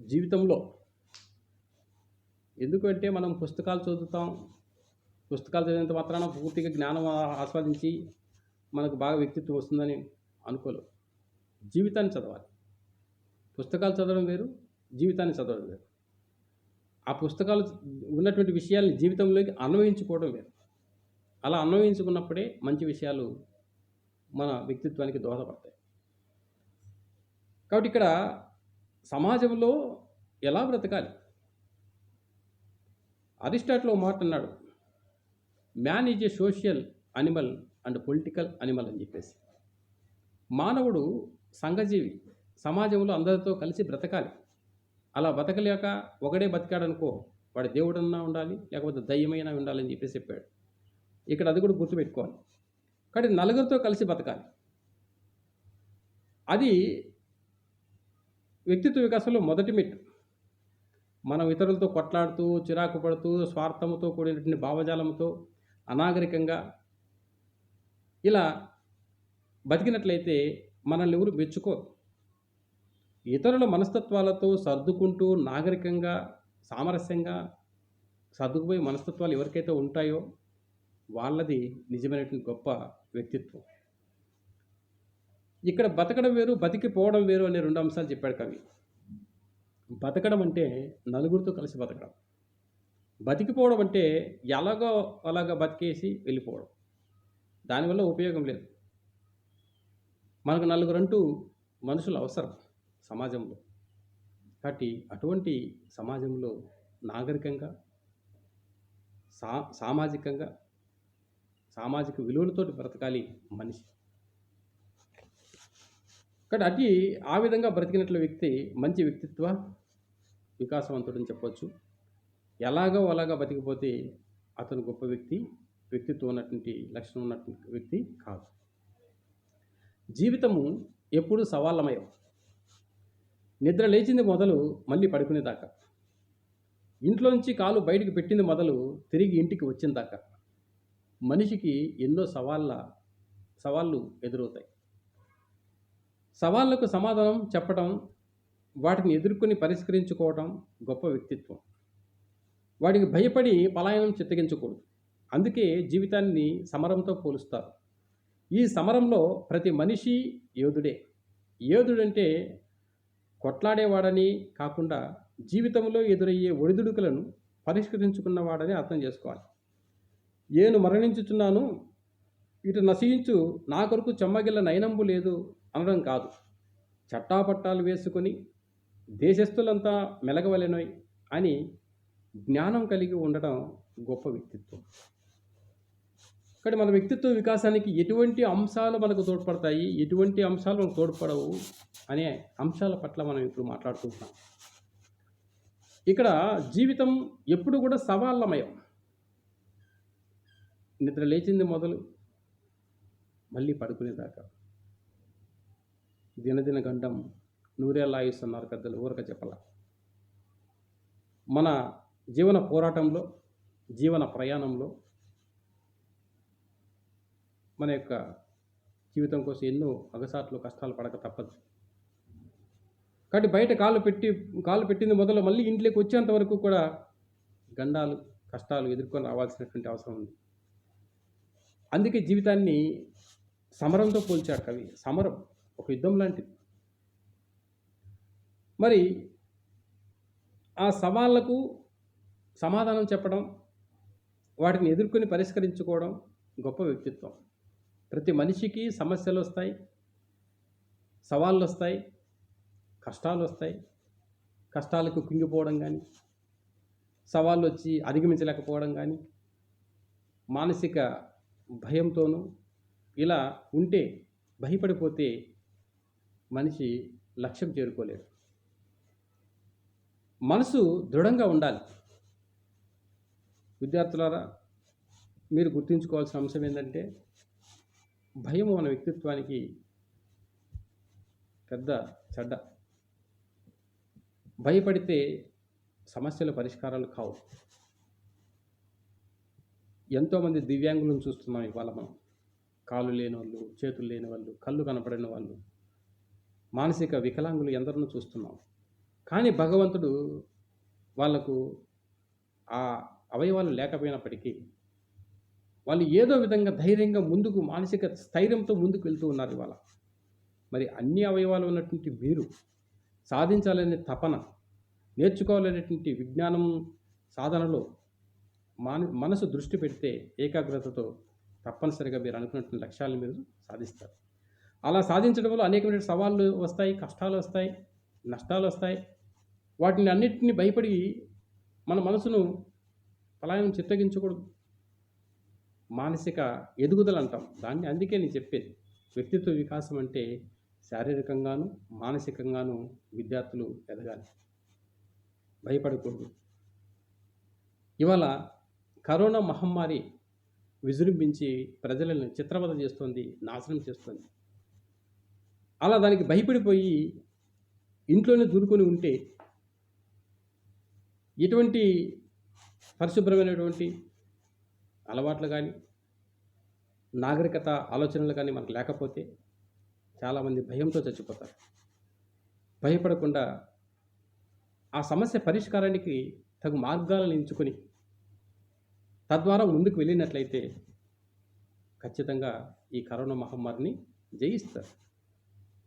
జీవితంలో ఎందుకంటే మనం పుస్తకాలు చదువుతాం, పుస్తకాలు చదివినంత మాత్రాన పూర్తిగా జ్ఞానం ఆస్వాదించి మనకు బాగా వ్యక్తిత్వం వస్తుందని అనుకోలేం. జీవితాన్ని చదవాలి. పుస్తకాలు చదవడం వేరు, జీవితాన్ని చదవడం వేరు. ఆ పుస్తకాలు ఉన్నటువంటి విషయాల్ని జీవితంలోకి అన్వయించుకోవడం వేరు. అలా అన్వయించుకున్నప్పుడే మంచి విషయాలు మన వ్యక్తిత్వానికి దోహదపడతాయి. కాబట్టి ఇక్కడ సమాజంలో ఎలా బ్రతకాలి? అరిస్టాటిల్ మాట అన్నాడు, man is a social animal and political animal అని చెప్పేసి. మానవుడు సంఘజీవి, సమాజంలో అందరితో కలిసి బ్రతకాలి. అలా బతకలేక ఒకడే బతికాడనుకో, వాడి దేవుడన్నా ఉండాలి, లేకపోతే దయ్యమైనా ఉండాలని చెప్పేసి చెప్పాడు. ఇక్కడ అది కూడా గుర్తుపెట్టుకోవాలి. కానీ నలుగురితో కలిసి బతకాలి. అది వ్యక్తిత్వ వికాసంలో మొదటి మెట్టు. మనం ఇతరులతో కొట్లాడుతూ, చిరాకు పడుతూ, స్వార్థంతో కూడినటువంటి భావజాలంతో అనాగరికంగా ఇలా బతికినట్లయితే మనల్ని ఎవరు మెచ్చుకోరు. ఇతరుల మనస్తత్వాలతో సర్దుకుంటూ నాగరికంగా సామరస్యంగా సర్దుకుపోయే మనస్తత్వాలు ఎవరికైతే ఉంటాయో వాళ్ళది నిజమైనటువంటి గొప్ప వ్యక్తిత్వం. ఇక్కడ బతకడం వేరు, బతికిపోవడం వేరు అనే రెండు అంశాలు చెప్పాడు కవి. బతకడం అంటే నలుగురితో కలిసి బతకడం, బతికిపోవడం అంటే ఎలాగో అలాగా బతికేసి వెళ్ళిపోవడం. దానివల్ల ఉపయోగం లేదు. మనకు నలుగురంటూ మనుషులు అవసరం సమాజంలో. కాబట్టి అటువంటి సమాజంలో నాగరికంగా సామాజికంగా సామాజిక విలువలతోటి బ్రతకాలి మనిషి. కాబట్టి అది ఆ విధంగా బ్రతికినట్లు వ్యక్తి మంచి వ్యక్తిత్వ వికాసవంతుడని చెప్పవచ్చు. ఎలాగో అలాగా బతికిపోతే అతను గొప్ప వ్యక్తిత్వం ఉన్నటువంటి లక్షణం ఉన్నటువంటి వ్యక్తి కాదు. జీవితము ఎప్పుడూ సవాళ్ళమయం. నిద్ర లేచింది మొదలు మళ్ళీ పడుకునేదాకా, ఇంట్లోంచి కాలు బయటికి పెట్టింది మొదలు తిరిగి ఇంటికి వచ్చిన దాకా మనిషికి ఎన్నో సవాళ్ళు ఎదురవుతాయి. సవాళ్లకు సమాధానం చెప్పడం, వాటిని ఎదుర్కొని పరిష్కరించుకోవడం గొప్ప వ్యక్తిత్వం. వాటికి భయపడి పలాయనం చిత్తగించకూడదు. అందుకే జీవితాన్ని సమరంతో పోలుస్తారు. ఈ సమరంలో ప్రతి మనిషి యోధుడే. యోధుడంటే కొట్లాడేవాడని కాకుండా జీవితంలో ఎదురయ్యే ఒడిదుడుకులను పరిష్కరించుకున్నవాడని అర్థం చేసుకోవాలి. నేను మరణించుచున్నాను, ఇటు నశించు నా కొరకు చెమ్మగిల్ల నయనంబు లేదు అనడం కాదు. చట్టాపట్టాలు వేసుకొని దేశస్థులంతా మెలగవలెనోయ్ అని జ్ఞానం కలిగి ఉండడం గొప్ప వ్యక్తిత్వం. కానీ మన వ్యక్తిత్వ వికాసానికి ఎటువంటి అంశాలు మనకు తోడ్పడతాయి, ఎటువంటి అంశాలు మనకు తోడ్పడవు అనే అంశాల పట్ల మనం ఇప్పుడు మాట్లాడుకుంటున్నాం. ఇక్కడ జీవితం ఎప్పుడు కూడా సవాళ్ళమయం. నిద్ర లేచింది మొదలు మళ్ళీ పడుకునేదాకా. దినదిన గండం నూరేళ్ళ ఆయుస్సు అన్నారు పెద్దలు, ఊరక చెప్పల. మన జీవన పోరాటంలో, జీవన ప్రయాణంలో మన యొక్క జీవితం కోసం ఎన్నో అగసాట్లు కష్టాలు పడక తప్పదు. కాబట్టి బయట కాలు పెట్టింది మొదలు మళ్ళీ ఇంట్లోకి వచ్చేంత వరకు కూడా గండాలు కష్టాలు ఎదుర్కొని రావాల్సినటువంటి అవసరం ఉంది. అందుకే జీవితాన్ని సమరంతో పోల్చాడు కవి. సమరం ఒక యుద్ధం లాంటిది. మరి ఆ సవాళ్లకు సమాధానం చెప్పడం, వాటిని ఎదుర్కొని పరిష్కరించుకోవడం గొప్ప వ్యక్తిత్వం. ప్రతి మనిషికి సమస్యలు వస్తాయి, సవాళ్ళు వస్తాయి, కష్టాలు వస్తాయి. కష్టాలకు కుంగిపోవడం కానీ, సవాళ్ళు వచ్చి అధిగమించలేకపోవడం కానీ, మానసిక భయంతోనూ ఇలా ఉంటే, భయపడిపోతే మనిషి లక్ష్యం చేరుకోలేడు. మనసు దృఢంగా ఉండాలి. విద్యార్థులారా, మీరు గుర్తుంచుకోవాల్సిన అంశం ఏంటంటే, భయం మన వ్యక్తిత్వానికి పెద్ద చెడ్డ. భయపడితే సమస్యల పరిష్కారాలు కావు. ఎంతోమంది దివ్యాంగులను చూస్తున్నాం ఇవాళ మనం. కాళ్ళు లేని వాళ్ళు, చేతులు లేని వాళ్ళు, కళ్ళు కనపడిన వాళ్ళు, మానసిక వికలాంగులు ఎందరినో చూస్తున్నాం. కానీ భగవంతుడు వాళ్లకు ఆ అవయవాలు లేకపోయినప్పటికీ వాళ్ళు ఏదో విధంగా ధైర్యంగా ముందుకు, మానసిక స్థైర్యంతో ముందుకు వెళ్తూ ఉన్నారు ఇవాళ. మరి అన్ని అవయవాలు ఉన్నటువంటి మీరు సాధించాలనే తపన, నేర్చుకోవాలనేటువంటి విజ్ఞానం సాధనలో మనసు దృష్టి పెడితే, ఏకాగ్రతతో తప్పనిసరిగా మీరు అనుకున్నటువంటి లక్ష్యాలను మీరు సాధిస్తారు. అలా సాధించడంలో అనేకమైన సవాళ్ళు వస్తాయి, కష్టాలు వస్తాయి, నష్టాలు వస్తాయి. వాటిని అన్నిటిని భయపడి మన మనసును పలాయనం చిత్తగించకూడదు. మానసిక ఎదుగుదల అంటాం దాన్ని. అందుకే నేను చెప్పేది, వ్యక్తిత్వ వికాసం అంటే శారీరకంగాను మానసికంగాను విద్యార్థులు ఎదగాలి, భయపడకూడదు. ఇవాళ కరోనా మహమ్మారి విజృంభించి ప్రజలను చిత్రవద చేస్తుంది, నాశనం చేస్తుంది. అలా దానికి భయపడిపోయి ఇంట్లోనే దూరుకొని ఉంటే ఎటువంటి పరిశుభ్రమైనటువంటి అలవాట్లు కానీ, నాగరికత ఆలోచనలు కానీ మనకు లేకపోతే చాలామంది భయంతో చచ్చిపోతారు. భయపడకుండా ఆ సమస్య పరిష్కారానికి తగు మార్గాలను ఎంచుకొని తద్వారా ముందుకు వెళ్ళినట్లయితే ఖచ్చితంగా ఈ కరోనా మహమ్మారిని జయిస్తారు.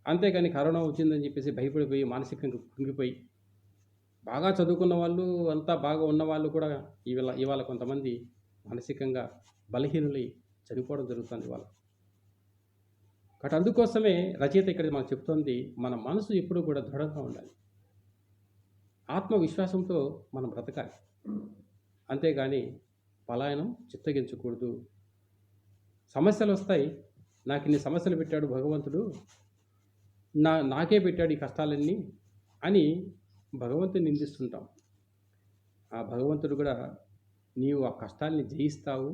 అంతేగాని కరోనా వచ్చిందని చెప్పేసి భయపడిపోయి మానసికంగా కుంగిపోయి, బాగా చదువుకున్న వాళ్ళు, అంతా బాగా ఉన్నవాళ్ళు కూడా ఇవాళ కొంతమంది మానసికంగా బలహీనులై చనిపోవడం జరుగుతుంది ఇవాళ. కాబట్టి అందుకోసమే రచయిత ఇక్కడ మనకు చెప్తోంది, మన మనసు ఎప్పుడూ కూడా దృఢంగా ఉండాలి, ఆత్మవిశ్వాసంతో మనం బ్రతకాలి. అంతేగాని పలాయనం చిత్తగించకూడదు. సమస్యలు వస్తాయి, నాకు ఇన్ని సమస్యలు పెట్టాడు భగవంతుడు, నాకే పెట్టాడు ఈ కష్టాలన్నీ అని భగవంతుని నిందిస్తుంటాం. ఆ భగవంతుడు కూడా నీవు ఆ కష్టాల్ని జయిస్తావు,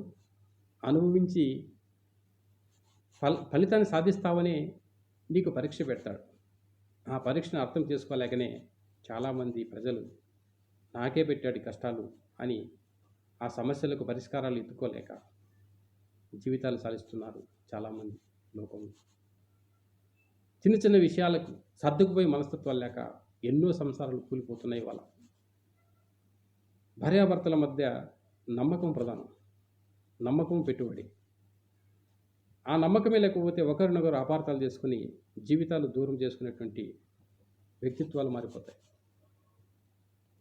అనుభవించి ఫలితాన్ని సాధిస్తావని నీకు పరీక్ష పెడతాడు. ఆ పరీక్షను అర్థం చేసుకోలేకనే చాలామంది ప్రజలు నాకే పెట్టాడు ఈ కష్టాలు అని ఆ సమస్యలకు పరిష్కారాలు ఎత్తుకోలేక జీవితాలు సాగిస్తున్నారు చాలామంది లోకంలో. చిన్న చిన్న విషయాలకు సర్దుకుపోయి మనస్తత్వాలు లేక ఎన్నో సంసారాలు కూలిపోతున్నాయి వాళ్ళ. భార్యాభర్తల మధ్య నమ్మకం ప్రధానం, నమ్మకం పెట్టుబడి. ఆ నమ్మకమే లేకపోతే ఒకరినొకరు అపార్థాలు చేసుకుని జీవితాలు దూరం చేసుకునేటువంటి వ్యక్తిత్వాలు మారిపోతాయి.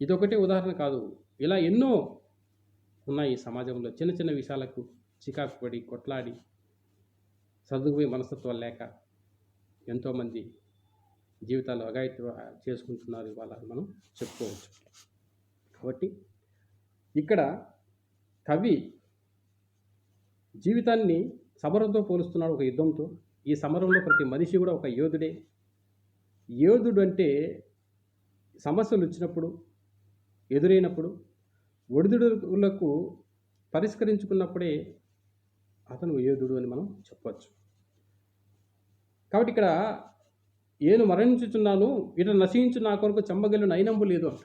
ఇదొకటే ఉదాహరణ కాదు, ఇలా ఎన్నో ఉన్నాయి సమాజంలో. చిన్న చిన్న విషయాలకు చికాకు పడి, కొట్లాడి, సర్దుకుపోయి మనస్తత్వాలు లేక ఎంతోమంది జీవితాలు అఘాయిత్యం చేసుకుంటున్నారు ఇవాళ మనం చెప్పుకోవచ్చు. కాబట్టి ఇక్కడ కవి జీవితాన్ని సమరంతో పోలుస్తున్నాడు, ఒక యుద్ధంతో. ఈ సమరంలో ప్రతి మనిషి కూడా ఒక యోధుడే. యోధుడు అంటే సమస్యలు వచ్చినప్పుడు, ఎదురైనప్పుడు, ఒడిదుడుకులకు పరిష్కరించుకున్నప్పుడే అతను యోధుడు అని మనం చెప్పవచ్చు. కాబట్టి ఇక్కడ నేను మరణించుచున్నాను, ఇట నశించు నా కొరకు చెమ్మగలు నైనంబు లేదు అంట.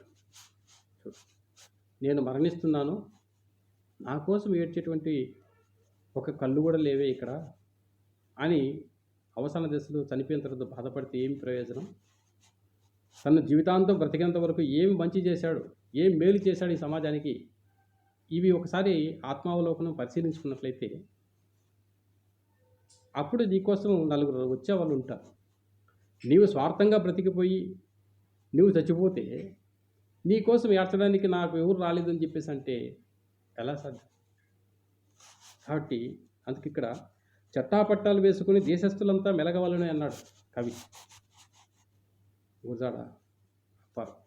నేను మరణిస్తున్నాను, నా కోసం ఏడ్చేటువంటి ఒక కళ్ళు కూడా లేవే ఇక్కడ అని అవసాన దశలో చనిపోయిన తర్వాత బాధపడితే ఏమి ప్రయోజనం? తన జీవితాంతం బ్రతికేంత వరకు ఏమి మంచి చేశాడు, ఏం మేలు చేశాడు ఈ సమాజానికి, ఇవి ఒకసారి ఆత్మావలోకనం పరిశీలించుకున్నట్లయితే అప్పుడు నీకోసం నలుగురు వచ్చేవాళ్ళు ఉంటారు. నీవు స్వార్థంగా బ్రతికిపోయి నువ్వు చచ్చిపోతే నీకోసం ఏడ్చడానికి నాకు ఎవరు రాలేదని చెప్పేసి అంటే ఎలా సాధ్యం? కాబట్టి అందుకు ఇక్కడ చట్టాపట్టాలు వేసుకుని దేశస్తులంతా మెలగవాలని అన్నాడు కవి గురజాడ అప్పారావు.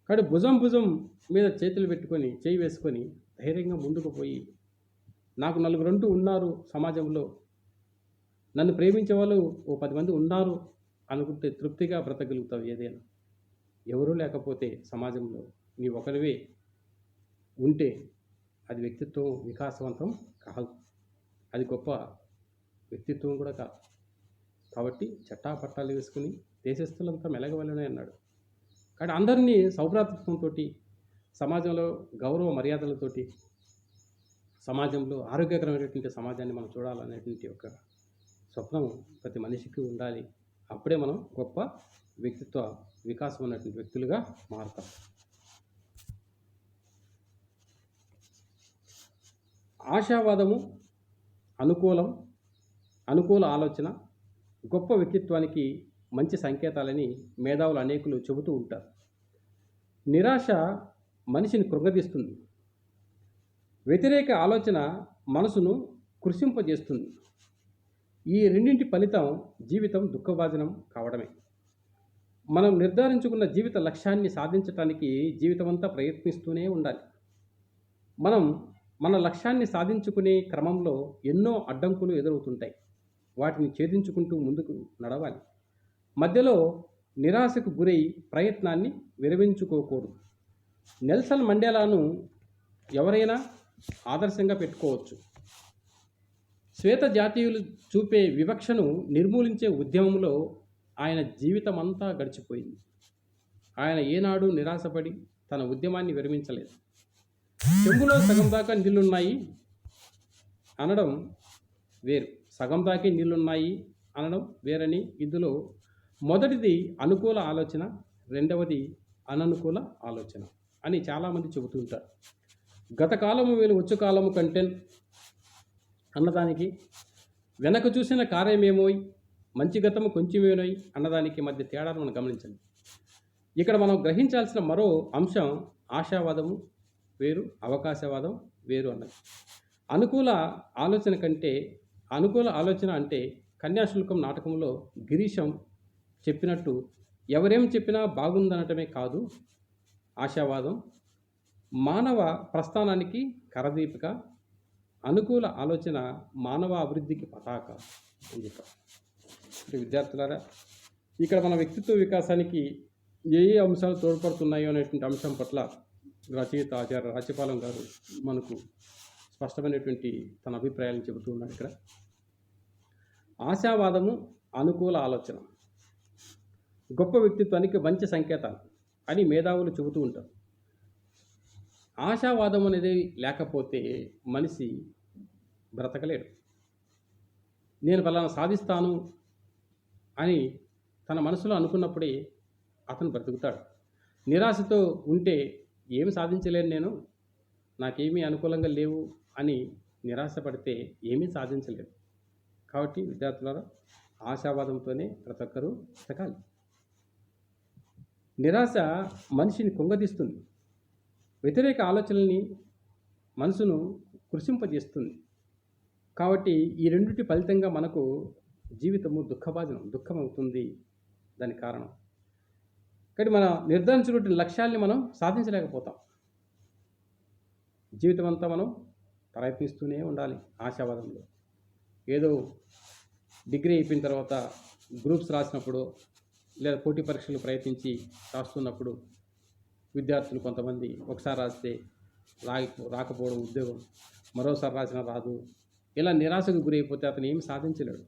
కాబట్టి భుజం మీద చేతులు పెట్టుకొని చేయి వేసుకొని ధైర్యంగా ముందుకు పోయి, నాకు నలుగురంటూ ఉన్నారు సమాజంలో, నన్ను ప్రేమించే వాళ్ళు ఓ 10 మంది ఉన్నారు అనుకుంటే తృప్తిగా బ్రతకగలుగుతావు. ఏదైనా ఎవరూ లేకపోతే సమాజంలో నీ ఒకరివే ఉంటే అది వ్యక్తిత్వం వికాసవంతం కాదు, అది గొప్ప వ్యక్తిత్వం కూడా కాదు. కాబట్టి చట్టాపట్టాలు వేసుకుని దేశస్తులంతా మెలగవలనే అన్నాడు. కానీ అందరినీ సౌభ్రాతృత్వంతో, సమాజంలో గౌరవ మర్యాదలతోటి, సమాజంలో ఆరోగ్యకరమైనటువంటి సమాజాన్ని మనం చూడాలనేటువంటి ఒక స్వప్నం ప్రతి మనిషికి ఉండాలి. అప్పుడే మనం గొప్ప వ్యక్తిత్వ వికాసం ఉన్నటువంటి వ్యక్తులుగా మారుతాం. ఆశావాదము, అనుకూల ఆలోచన గొప్ప వ్యక్తిత్వానికి మంచి సంకేతాలని మేధావులు అనేకులు చెబుతూ ఉంటారు. నిరాశ మనిషిని కృంగదీస్తుంది. వ్యతిరేక ఆలోచన మనసును కృషింపజేస్తుంది. ఈ రెండింటి ఫలితం జీవితం దుఃఖభాజనం కావడమే. మనం నిర్ధారించుకున్న జీవిత లక్ష్యాన్ని సాధించటానికి జీవితమంతా ప్రయత్నిస్తూనే ఉండాలి. మనం మన లక్ష్యాన్ని సాధించుకునే క్రమంలో ఎన్నో అడ్డంకులు ఎదురవుతుంటాయి. వాటిని ఛేదించుకుంటూ ముందుకు నడవాలి. మధ్యలో నిరాశకు గురై ప్రయత్నాన్ని విరమించుకోకూడదు. నెల్సన్ మండేలాను ఎవరైనా ఆదర్శంగా పెట్టుకోవచ్చు. శ్వేత జాతీయులు చూపే వివక్షను నిర్మూలించే ఉద్యమంలో ఆయన జీవితం అంతా గడిచిపోయింది. ఆయన ఏనాడు నిరాశపడి తన ఉద్యమాన్ని విరమించలేదు. చెంబులో సగం దాకా నీళ్లున్నాయి అనడం వేరు, సగం దాకే నీళ్లున్నాయి అనడం వేరని. ఇందులో మొదటిది అనుకూల ఆలోచన, రెండవది అననుకూల ఆలోచన అని చాలామంది చెబుతుంటారు. గత కాలము వేలు వచ్చు కాలము కంటెన్ అన్నదానికి, వెనక చూసిన కార్యమేమోయ్ మంచి గతము కొంచెమేనోయ్ అన్నదానికి మధ్య తేడాను మనం గమనించండి. ఇక్కడ మనం గ్రహించాల్సిన మరో అంశం ఆశావాదము వేరు, అవకాశవాదం వేరు అన్నది. అనుకూల ఆలోచన అంటే కన్యాశుల్కం నాటకంలో గిరీశం చెప్పినట్టు ఎవరేం చెప్పినా బాగుందనటమే కాదు. ఆశావాదం మానవ ప్రస్థానానికి కరదీపిక, అనుకూల ఆలోచన మానవ అభివృద్ధికి పతాక అని చెప్పారు. విద్యార్థులారా, ఇక్కడ మన వ్యక్తిత్వ వికాసానికి ఏ అంశాలు తోడ్పడుతున్నాయో అనేటువంటి అంశం పట్ల రచయిత ఆచార్య రాజ్యపాలెం గారు మనకు స్పష్టమైనటువంటి తన అభిప్రాయాలను చెబుతూ ఉన్నాడు. ఇక్కడ ఆశావాదము, అనుకూల ఆలోచన గొప్ప వ్యక్తిత్వానికి మంచి సంకేతాలు అని మేధావులు చెబుతూ ఉంటారు. ఆశావాదం అనేది లేకపోతే మనిషి బ్రతకలేడు. నేను ఫలానా సాధిస్తాను అని తన మనసులో అనుకున్నప్పుడే అతను బ్రతుకుతాడు. నిరాశతో ఉంటే ఏమి సాధించలేను, నాకేమీ అనుకూలంగా లేవు అని నిరాశపడితే ఏమీ సాధించలేడు. కాబట్టి విద్యార్థులారా, ఆశావాదంతోనే ప్రతి ఒక్కరూ బ్రతకాలి. నిరాశ మనిషిని కుంగదీస్తుంది. వ్యతిరేక ఆలోచనల్ని మనసును కృషింపజేస్తుంది. కాబట్టి ఈ రెండింటి ఫలితంగా మనకు జీవితము దుఃఖం అవుతుంది. దానికి కారణం కానీ మన నిర్ధారించినటువంటి లక్ష్యాల్ని మనం సాధించలేకపోతాం. జీవితం అంతా మనం ప్రయత్నిస్తూనే ఉండాలి ఆశావాదంలో. ఏదో డిగ్రీ అయిపోయిన తర్వాత గ్రూప్స్ రాసినప్పుడు లేదా పోటీ పరీక్షలు ప్రయత్నించి రాస్తున్నప్పుడు విద్యార్థులు కొంతమంది ఒకసారి రాస్తే రాకపోవడం ఉద్యోగం, మరోసారి రాసినా రాదు, ఇలా నిరాశకు గురైపోతే అతను ఏమి సాధించలేడు.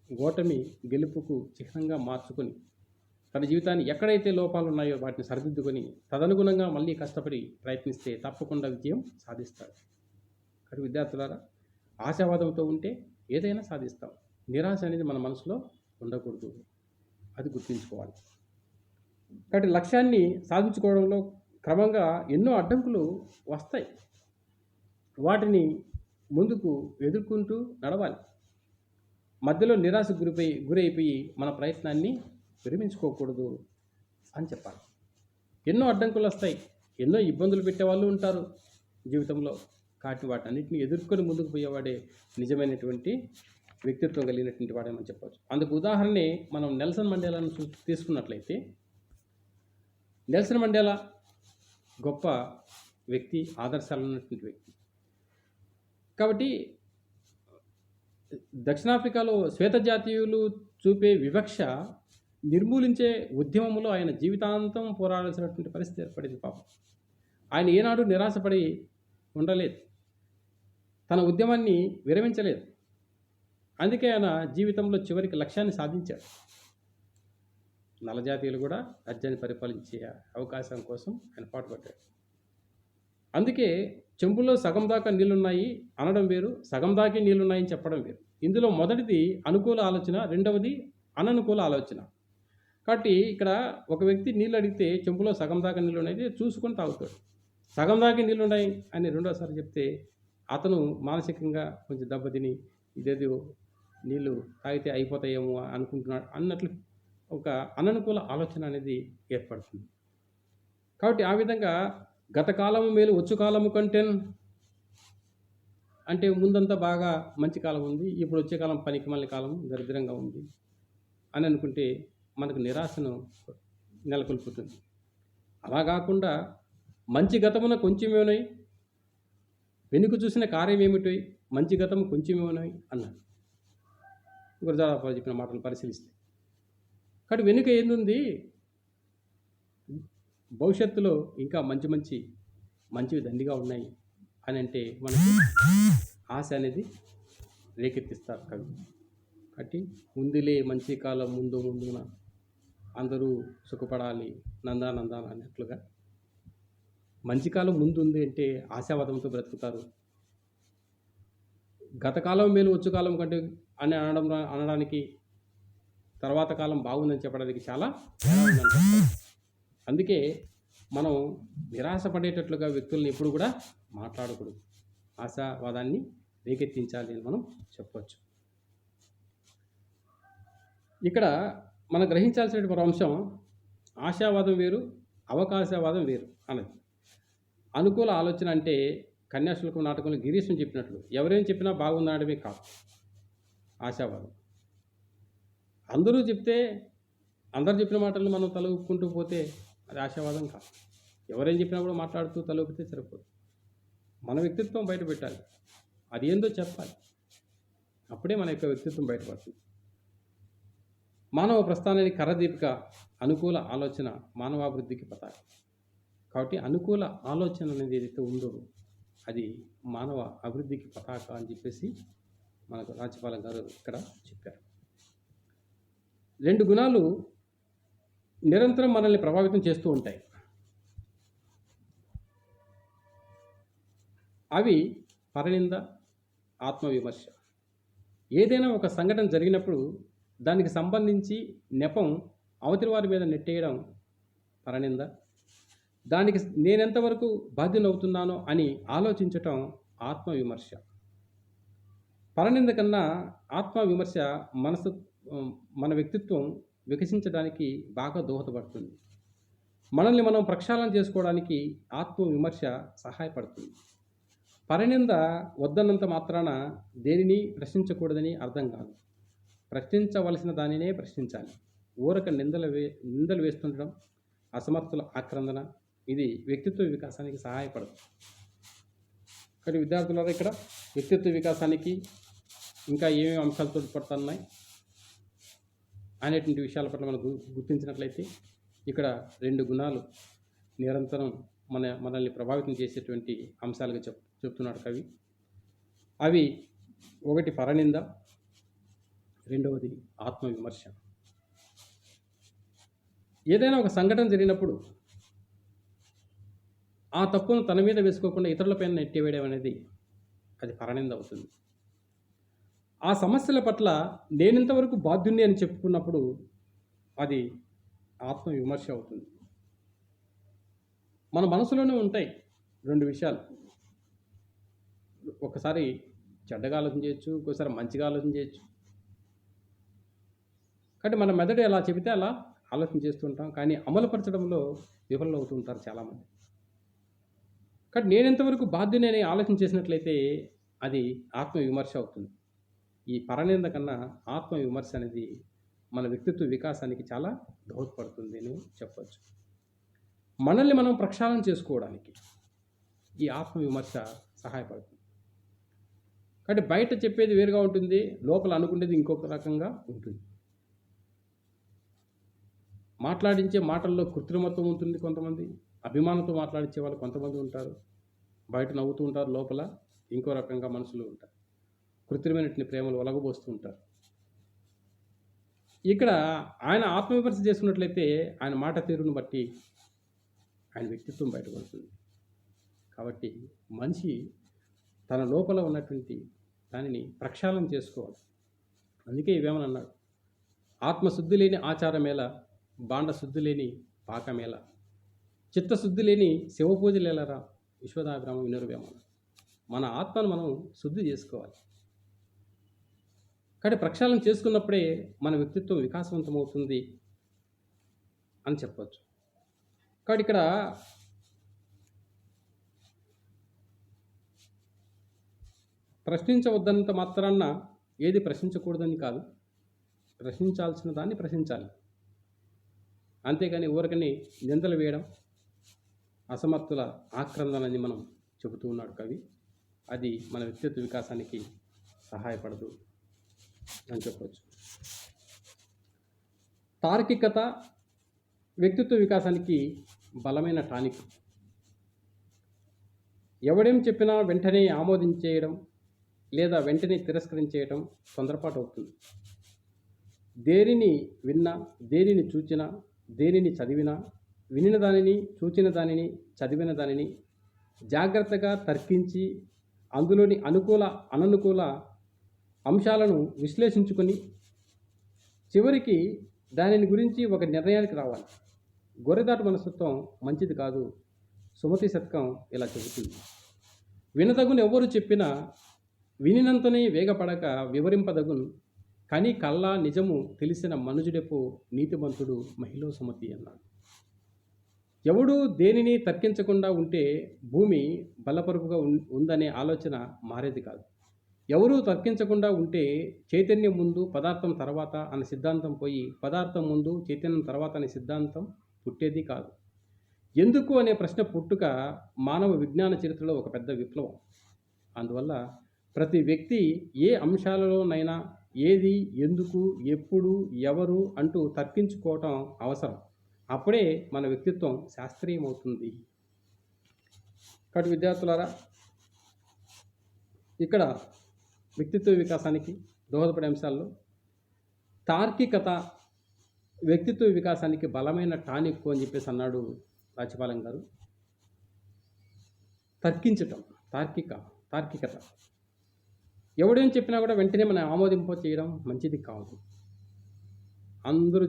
ఓటమి గెలుపుకు చిహ్నంగా మార్చుకొని తన జీవితాన్ని ఎక్కడైతే లోపాలు ఉన్నాయో వాటిని సరిదిద్దుకొని తదనుగుణంగా మళ్ళీ కష్టపడి ప్రయత్నిస్తే తప్పకుండా విజయం సాధిస్తాడు. కానీ విద్యార్థులారా, ఆశావాదంతో ఉంటే ఏదైనా సాధిస్తాం. నిరాశ అనేది మన మనసులో ఉండకూడదు, అది గుర్తుంచుకోవాలి. కాబట్టి లక్ష్యాన్ని సాధించుకోవడంలో క్రమంగా ఎన్నో అడ్డంకులు వస్తాయి. వాటిని ముందుకు ఎదుర్కొంటూ నడవాలి. మధ్యలో నిరాశకు గురైపోయి మన ప్రయత్నాన్ని విరమించుకోకూడదు అని చెప్పాలి. ఎన్నో అడ్డంకులు వస్తాయి, ఎన్నో ఇబ్బందులు పెట్టేవాళ్ళు ఉంటారు జీవితంలో. కాబట్టి వాటన్నిటిని ఎదుర్కొని ముందుకు పోయేవాడే నిజమైనటువంటి వ్యక్తిత్వం కలిగినటువంటి వాడేమని చెప్పవచ్చు. అందుకు ఉదాహరణే మనం నెల్సన్ మండేలాను తీసుకున్నట్లయితే, నెల్సన్ మండేలా గొప్ప వ్యక్తి, ఆదర్శాలు ఉన్నటువంటి వ్యక్తి. కాబట్టి దక్షిణాఫ్రికాలో శ్వేత జాతీయులు చూపే వివక్ష నిర్మూలించే ఉద్యమంలో ఆయన జీవితాంతం పోరాడాల్సినటువంటి పరిస్థితి ఏర్పడింది. పాపం ఆయన ఏనాడు నిరాశపడి ఉండలేదు, తన ఉద్యమాన్ని విరమించలేదు. అందుకే ఆయన జీవితంలో చివరికి లక్ష్యాన్ని సాధించాడు. నల్లజాతీయులు కూడా రాజ్యాన్ని పరిపాలించే అవకాశం కోసం ఆయన పాటుపడ్డాడు. అందుకే చెంబులో సగం దాకా నీళ్లున్నాయి అనడం వేరు, సగం దాకే నీళ్లున్నాయని చెప్పడం వేరు. ఇందులో మొదటిది అనుకూల ఆలోచన, రెండవది అననుకూల ఆలోచన. కాబట్టి ఇక్కడ ఒక వ్యక్తి నీళ్ళు అడిగితే చెంబులో సగం దాకా నీళ్ళు ఉన్నాయి చూసుకొని తాగుతాడు. సగం దాకా నీళ్ళు ఉన్నాయి అని రెండోసారి చెప్తే అతను మానసికంగా కొంచెం దెబ్బతిని ఇదేదో నీళ్ళు తాగితే అయిపోతాయేమో అనుకుంటున్నాడు అన్నట్లు ఒక అననుకూల ఆలోచన అనేది ఏర్పడుతుంది. కాబట్టి ఆ విధంగా గత కాలము మేలు వచ్చు కాలము కంటే, అంటే ముందంతా బాగా మంచి కాలం ఉంది, ఇప్పుడు వచ్చే కాలం పనికిమాలిన కాలం, దరిద్రంగా ఉంది అని అనుకుంటే మనకు నిరాశను నెలకొల్పుతుంది. అలా కాకుండా మంచి గతమున కొంచెమేనై వెనుక చూసిన కార్యం ఏమిటో, మంచి గతము కొంచెమేనై అన్నాడు గురజాడ చెప్పిన మాటలు పరిశీలిస్తే. కాబట్టి వెనుక ఏందుంది, భవిష్యత్తులో ఇంకా మంచివి దండిగా ఉన్నాయి అని అంటే మనకు ఆశ అనేది రేకెత్తిస్తారు కవి. కాబట్టి ఉందిలే మంచి కాలం ముందున అందరూ సుఖపడాలి నందానందాన అన్నట్లుగా మంచి కాలం ముందు ఉంది అంటే ఆశావాదంతో బ్రతుకుతారు. గత కాలం మేలు వచ్చు కాలం కంటే అని అనడానికి తర్వాత కాలం బాగుందని చెప్పడానికి చాలా అందుకే మనం నిరాశపడేటట్లుగా వ్యక్తులను ఎప్పుడు కూడా మాట్లాడకూడదు, ఆశావాదాన్ని రేకెత్తించాలి అని మనం చెప్పవచ్చు. ఇక్కడ మనం గ్రహించాల్సిన అంశం ఆశావాదం వేరు, అవకాశవాదం వేరు అన్నది. అనుకూల ఆలోచన అంటే కన్యాశుల్కం నాటకంలో గిరీశం చెప్పినట్లు ఎవరేం చెప్పినా బాగుందనడమే కాదు ఆశావాదం. అందరూ చెప్తే అందరు చెప్పిన మాటలు మనం తలూపుకుంటూ పోతే అది ఆశావాదం కాదు. ఎవరేం చెప్పినా కూడా మాట్లాడుతూ తలూపితే సరిపోదు. మన వ్యక్తిత్వం బయట పెట్టాలి, అది ఏందో చెప్పాలి, అప్పుడే మన యొక్క వ్యక్తిత్వం బయటపడుతుంది. మానవ ప్రస్థానానికి కర్రదీపిక అనుకూల ఆలోచన మానవాభివృద్ధికి పతాక. కాబట్టి అనుకూల ఆలోచన అనేది ఏదైతే ఉందో అది మానవ అభివృద్ధికి పతాక అని చెప్పేసి మనకు రాజ్యపాలెం గారు ఇక్కడ చెప్పారు. 2 గుణాలు నిరంతరం మనల్ని ప్రభావితం చేస్తూ ఉంటాయి. అవి పరనింద, ఆత్మవిమర్శ. ఏదైనా ఒక సంఘటన జరిగినప్పుడు దానికి సంబంధించి నెపం అవతలి వారి మీద నెట్టేయడం పరనింద. దానికి నేనెంతవరకు బాధ్యునవుతున్నానో అని ఆలోచించటం ఆత్మవిమర్శ. పరనింద కన్నా ఆత్మవిమర్శ మన వ్యక్తిత్వం వికసించడానికి బాగా దోహదపడుతుంది. మనల్ని మనం ప్రక్షాళన చేసుకోవడానికి ఆత్మవిమర్శ సహాయపడుతుంది. పరనింద వద్దన్నంత మాత్రాన దేనిని ప్రశ్నించకూడదని అర్థం కాదు. ప్రశ్నించవలసిన దానినే ప్రశ్నించాలి. ఊరక నిందలు వేస్తుండడం, అసమర్థుల ఆక్రందన, ఇది వ్యక్తిత్వ వికాసానికి సహాయపడదు. కానీ విద్యార్థులారా, ఇక్కడ వ్యక్తిత్వ వికాసానికి ఇంకా ఏమేమి అంశాలు తోడ్పడుతున్నాయి అనేటువంటి విషయాల పట్ల మనం గుర్తించినట్లయితే, ఇక్కడ 2 గుణాలు నిరంతరం మనల్ని ప్రభావితం చేసేటువంటి అంశాలుగా చెప్తున్నాడు కవి. అవి ఒకటి పరనింద, రెండవది ఆత్మవిమర్శ. ఏదైనా ఒక సంఘటన జరిగినప్పుడు ఆ తప్పును తన మీద వేసుకోకుండా ఇతరులపైన నెట్టివేయడం అనేది అది పరనింద అవుతుంది. ఆ సమస్యల పట్ల నేనింతవరకు బాధ్యుణ్ణి అని చెప్పుకున్నప్పుడు అది ఆత్మవిమర్శ అవుతుంది. మన మనసులోనే ఉంటాయి 2 విషయాలు. ఒకసారి చెడ్డగా ఆలోచన చేయొచ్చు, ఒక్కోసారి మంచిగా ఆలోచన చేయొచ్చు. కాబట్టి మన మెదడు ఎలా చెబితే అలా ఆలోచన చేస్తుంటాం, కానీ అమలుపరచడంలో విఫలం అవుతూ ఉంటారు చాలామంది. కాబట్టి నేనెంతవరకు బాధ్యుని ఆలోచన చేసినట్లయితే అది ఆత్మవిమర్శ అవుతుంది. ఈ పరనింద కన్నా ఆత్మవిమర్శ అనేది మన వ్యక్తిత్వ వికాసానికి చాలా దోహదపడుతుంది అని చెప్పవచ్చు. మనల్ని మనం ప్రక్షాళన చేసుకోవడానికి ఈ ఆత్మవిమర్శ సహాయపడుతుంది. కాబట్టి బయట చెప్పేది వేరుగా ఉంటుంది, లోపల అనుకునేది ఇంకొక రకంగా ఉంటుంది. మాట్లాడించే మాటల్లో కృత్రిమత్వం ఉంటుంది కొంతమంది, అభిమానంతో మాట్లాడించే వాళ్ళు కొంతమంది ఉంటారు. బయట నవ్వుతూ ఉంటారు, లోపల ఇంకో రకంగా మనుషులు ఉంటారు. కృత్రిమైనటువంటి ప్రేమలు ఒలగబోస్తూ ఉంటారు. ఇక్కడ ఆయన ఆత్మవిమర్శ చేసుకున్నట్లయితే ఆయన మాట తీరును బట్టి ఆయన వ్యక్తిత్వం బయటపడుతుంది. కాబట్టి మనిషి తన లోపల ఉన్నటువంటి దానిని ప్రక్షాళన చేసుకోవాలి. అందుకే ఇవేమని అన్నాడు, ఆత్మశుద్ధి లేని ఆచారమేలా, బాండశుద్ధి లేని పాకమేలా, చిత్తశుద్ధి లేని శివపూజలేలరా, విశ్వదాభిరామ వినురవేమన. మన ఆత్మను మనం శుద్ధి చేసుకోవాలి. కాబట్టి ప్రక్షాళన చేసుకున్నప్పుడే మన వ్యక్తిత్వం వికాసవంతమవుతుంది అని చెప్పవచ్చు. కాబట్టి ఇక్కడ ప్రశ్నించవద్దన్నంత మాత్రాన ఏది ప్రశ్నించకూడదని కాదు, ప్రశ్నించాల్సిన దాన్ని ప్రశ్నించాలి. అంతేగాని ఊరకని నిందలు వేయడం, అసమర్థుల ఆక్రందనని మనం చెబుతూ ఉన్నాడు కవి. అది మన వ్యక్తిత్వ వికాసానికి సహాయపడదు అని చెప్పవచ్చు. తార్కికత వ్యక్తిత్వ వికాసానికి బలమైన టానిక్. ఎవడేం చెప్పినా వెంటనే ఆమోదించేయడం లేదా వెంటనే తిరస్కరించేయడం తొందరపాటు అవుతుంది. దేనిని విన్నా, దేనిని చూచినా, దేనిని చదివినా, వినిన దానిని, చూచిన దానిని, చదివిన దానిని జాగ్రత్తగా తర్కించి అందులోని అనుకూల అననుకూల అంశాలను విశ్లేషించుకొని చివరికి దానిని గురించి ఒక నిర్ణయానికి రావాలి. గొర్రెదాటు మనస్తత్వం మంచిది కాదు. సుమతి శతకం ఇలా చెబుతుంది, వినదగును ఎవరు చెప్పినా వినినంతనే వేగపడక వివరింపదగును, కని కల్లా నిజము తెలిసిన మనుజుడెపు నీతిమంతుడు మహిళ సుమతి అన్నాడు. ఎవడు దేనిని తర్కించకుండా ఉంటే భూమి బలపరుపుగా ఉందనే ఆలోచన మారేది కాదు. ఎవరూ తర్కించకుండా ఉంటే చైతన్యం ముందు పదార్థం తర్వాత అనే సిద్ధాంతం పోయి పదార్థం ముందు చైతన్యం తర్వాత అనే సిద్ధాంతం పుట్టేది కాదు. ఎందుకు అనే ప్రశ్న పుట్టుక మానవ విజ్ఞాన చరిత్రలో ఒక పెద్ద విప్లవం. అందువల్ల ప్రతి వ్యక్తి ఏ అంశాలలోనైనా ఏది, ఎందుకు, ఎప్పుడు, ఎవరు అంటూ తర్కించుకోవటం అవసరం. అప్పుడే మన వ్యక్తిత్వం శాస్త్రీయమవుతుంది. కాబట్టి విద్యార్థులారా, ఇక్కడ వ్యక్తిత్వ వికాసానికి దోహదపడే అంశాల్లో తార్కికత వ్యక్తిత్వ వికాసానికి బలమైన టానిక్ అని చెప్పేసి అన్నాడు రాజపాలెం గారు. తర్కించటం, తార్కికత ఎవడేం చెప్పినా కూడా వెంటనే మనం ఆమోదింప చేయడం మంచిది కాదు. అందరూ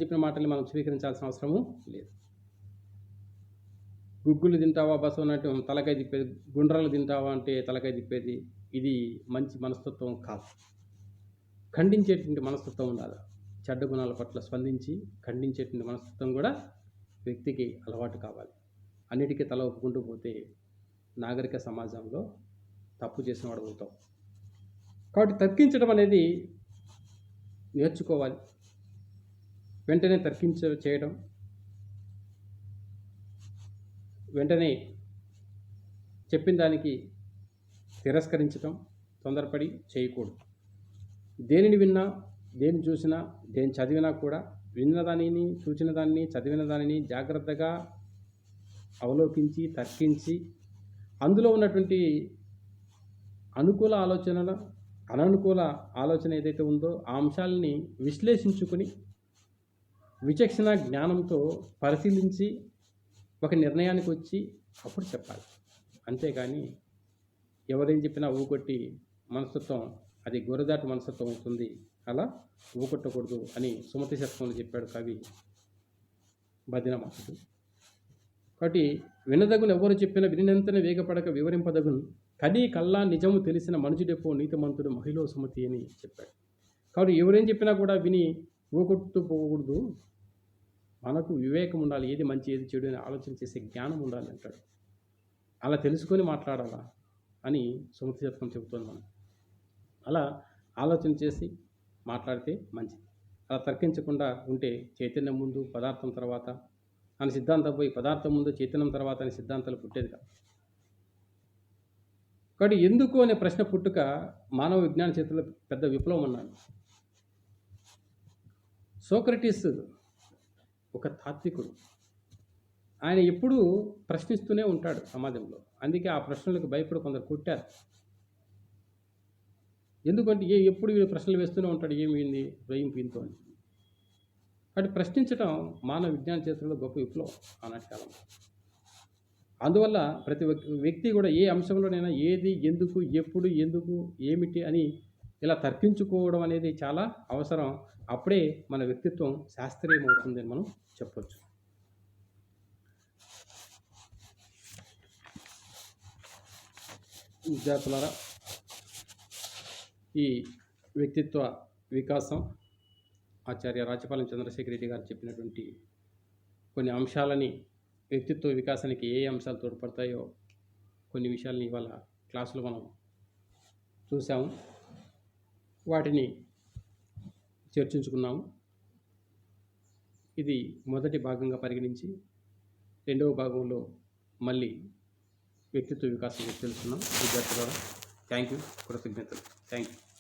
చెప్పిన మాటల్ని మనం స్వీకరించాల్సిన అవసరము లేదు. గుగ్గులు తింటావా బస్సు అన్నట్టు తలకాయ తిప్పేది, గుండ్రాలు తింటావా అంటే తలకాయ తిప్పేది, ఇది మంచి మనస్తత్వం కాదు. ఖండించేటువంటి మనస్తత్వం ఉండాలి. చెడ్డ గుణాల పట్ల స్పందించి ఖండించేటువంటి మనస్తత్వం కూడా వ్యక్తికి అలవాటు కావాలి. అన్నిటికీ తల ఒప్పుకుంటూ పోతే నాగరిక సమాజంలో తప్పు చేసిన వాడు అవుతాం. కాబట్టి తర్కించడం అనేది నేర్చుకోవాలి. వెంటనే చేయడం, వెంటనే చెప్పిన దానికి తిరస్కరించటం తొందరపడి చేయకూడదు. దేనిని విన్నా, దేన్ని చూసినా, దేన్ని చదివినా కూడా విన్న దానిని, చూసిన దాన్ని, చదివిన దానిని జాగ్రత్తగా అవలోకించి, తర్కించి అందులో ఉన్నటువంటి అనుకూల ఆలోచనల, అననుకూల ఆలోచన ఏదైతే ఉందో ఆ అంశాలని విశ్లేషించుకుని విచక్షణ జ్ఞానంతో పరిశీలించి ఒక నిర్ణయానికి వచ్చి అప్పుడు చెప్పాలి. అంతేగాని ఎవరేం చెప్పినా ఊకొట్టి మనస్తత్వం అది గొర్రెదాటి మనస్తత్వం అవుతుంది. అలా ఊకొట్టకూడదు అని సుమతి శతకంలో చెప్పాడు కవి బదినమాసుడు. కాబట్టి వినదగును ఎవరు చెప్పిన వినినంతనే వేగపడక వివరింపదగును కనీ కల్లా నిజము తెలిసిన మనుషుడెప్పో నీతిమంతుడు మహిళ సుమతి అని చెప్పాడు. కాబట్టి ఎవరేం చెప్పినా కూడా విని ఊకొట్టు పోకూడదు. మనకు వివేకం ఉండాలి, ఏది మంచి ఏది చెడు అని ఆలోచన చేసే జ్ఞానం ఉండాలి అంటాడు. అలా తెలుసుకొని మాట్లాడాలా అని సుమతి శతకం చెబుతోంది. మనం అలా ఆలోచన చేసి మాట్లాడితే మంచిది. అలా తర్కించకుండా ఉంటే చైతన్యం ముందు పదార్థం తర్వాత అని సిద్ధాంతం పోయి పదార్థం ముందు చైతన్యం తర్వాత అని సిద్ధాంతాలు పుట్టేది కాదు. కాబట్టి ఎందుకు అనే ప్రశ్న పుట్టుక మానవ విజ్ఞాన చేతుల్లో పెద్ద విప్లవం అన్నాడు. సోక్రటీస్ ఒక తాత్వికుడు. ఆయన ఎప్పుడూ ప్రశ్నిస్తూనే ఉంటాడు సమాజంలో. అందుకే ఆ ప్రశ్నలకు భయపడి కొందరు కొట్టారు. ఎందుకంటే ఎప్పుడు వీడు ప్రశ్నలు వేస్తూనే ఉంటాడు, ఏమైంది వేయింపు ఇంతో అని. కాబట్టి ప్రశ్నించడం మానవ విజ్ఞాన చేతుల్లో గొప్ప విప్లవం ఆనాటి కాలంలో. అందువల్ల ప్రతి వ్యక్తి కూడా ఏ అంశంలోనైనా ఏది, ఎందుకు, ఎప్పుడు, ఎందుకు, ఏమిటి అని ఇలా తర్కించుకోవడం అనేది చాలా అవసరం. అప్పుడే మన వ్యక్తిత్వం శాస్త్రీయమవుతుందని మనం చెప్పొచ్చు. విద్యార్థులారా, ఈ వ్యక్తిత్వ వికాసం ఆచార్య రాచపాలెం చంద్రశేఖర్ రెడ్డి గారు చెప్పినటువంటి కొన్ని అంశాలని, వ్యక్తిత్వ వికాసానికి ఏ అంశాలు తోడ్పడతాయో కొన్ని విషయాలని ఇవాళ క్లాసులో మనం చూసాము, వాటిని చర్చించుకున్నాము. ఇది మొదటి భాగంగా పరిగణించి రెండవ భాగంలో మళ్ళీ వ్యక్తిత్వ వికాసం తెలుసుకున్నాం. విద్యార్థులారా, థ్యాంక్ యూ, కృతజ్ఞతలు. Thank you.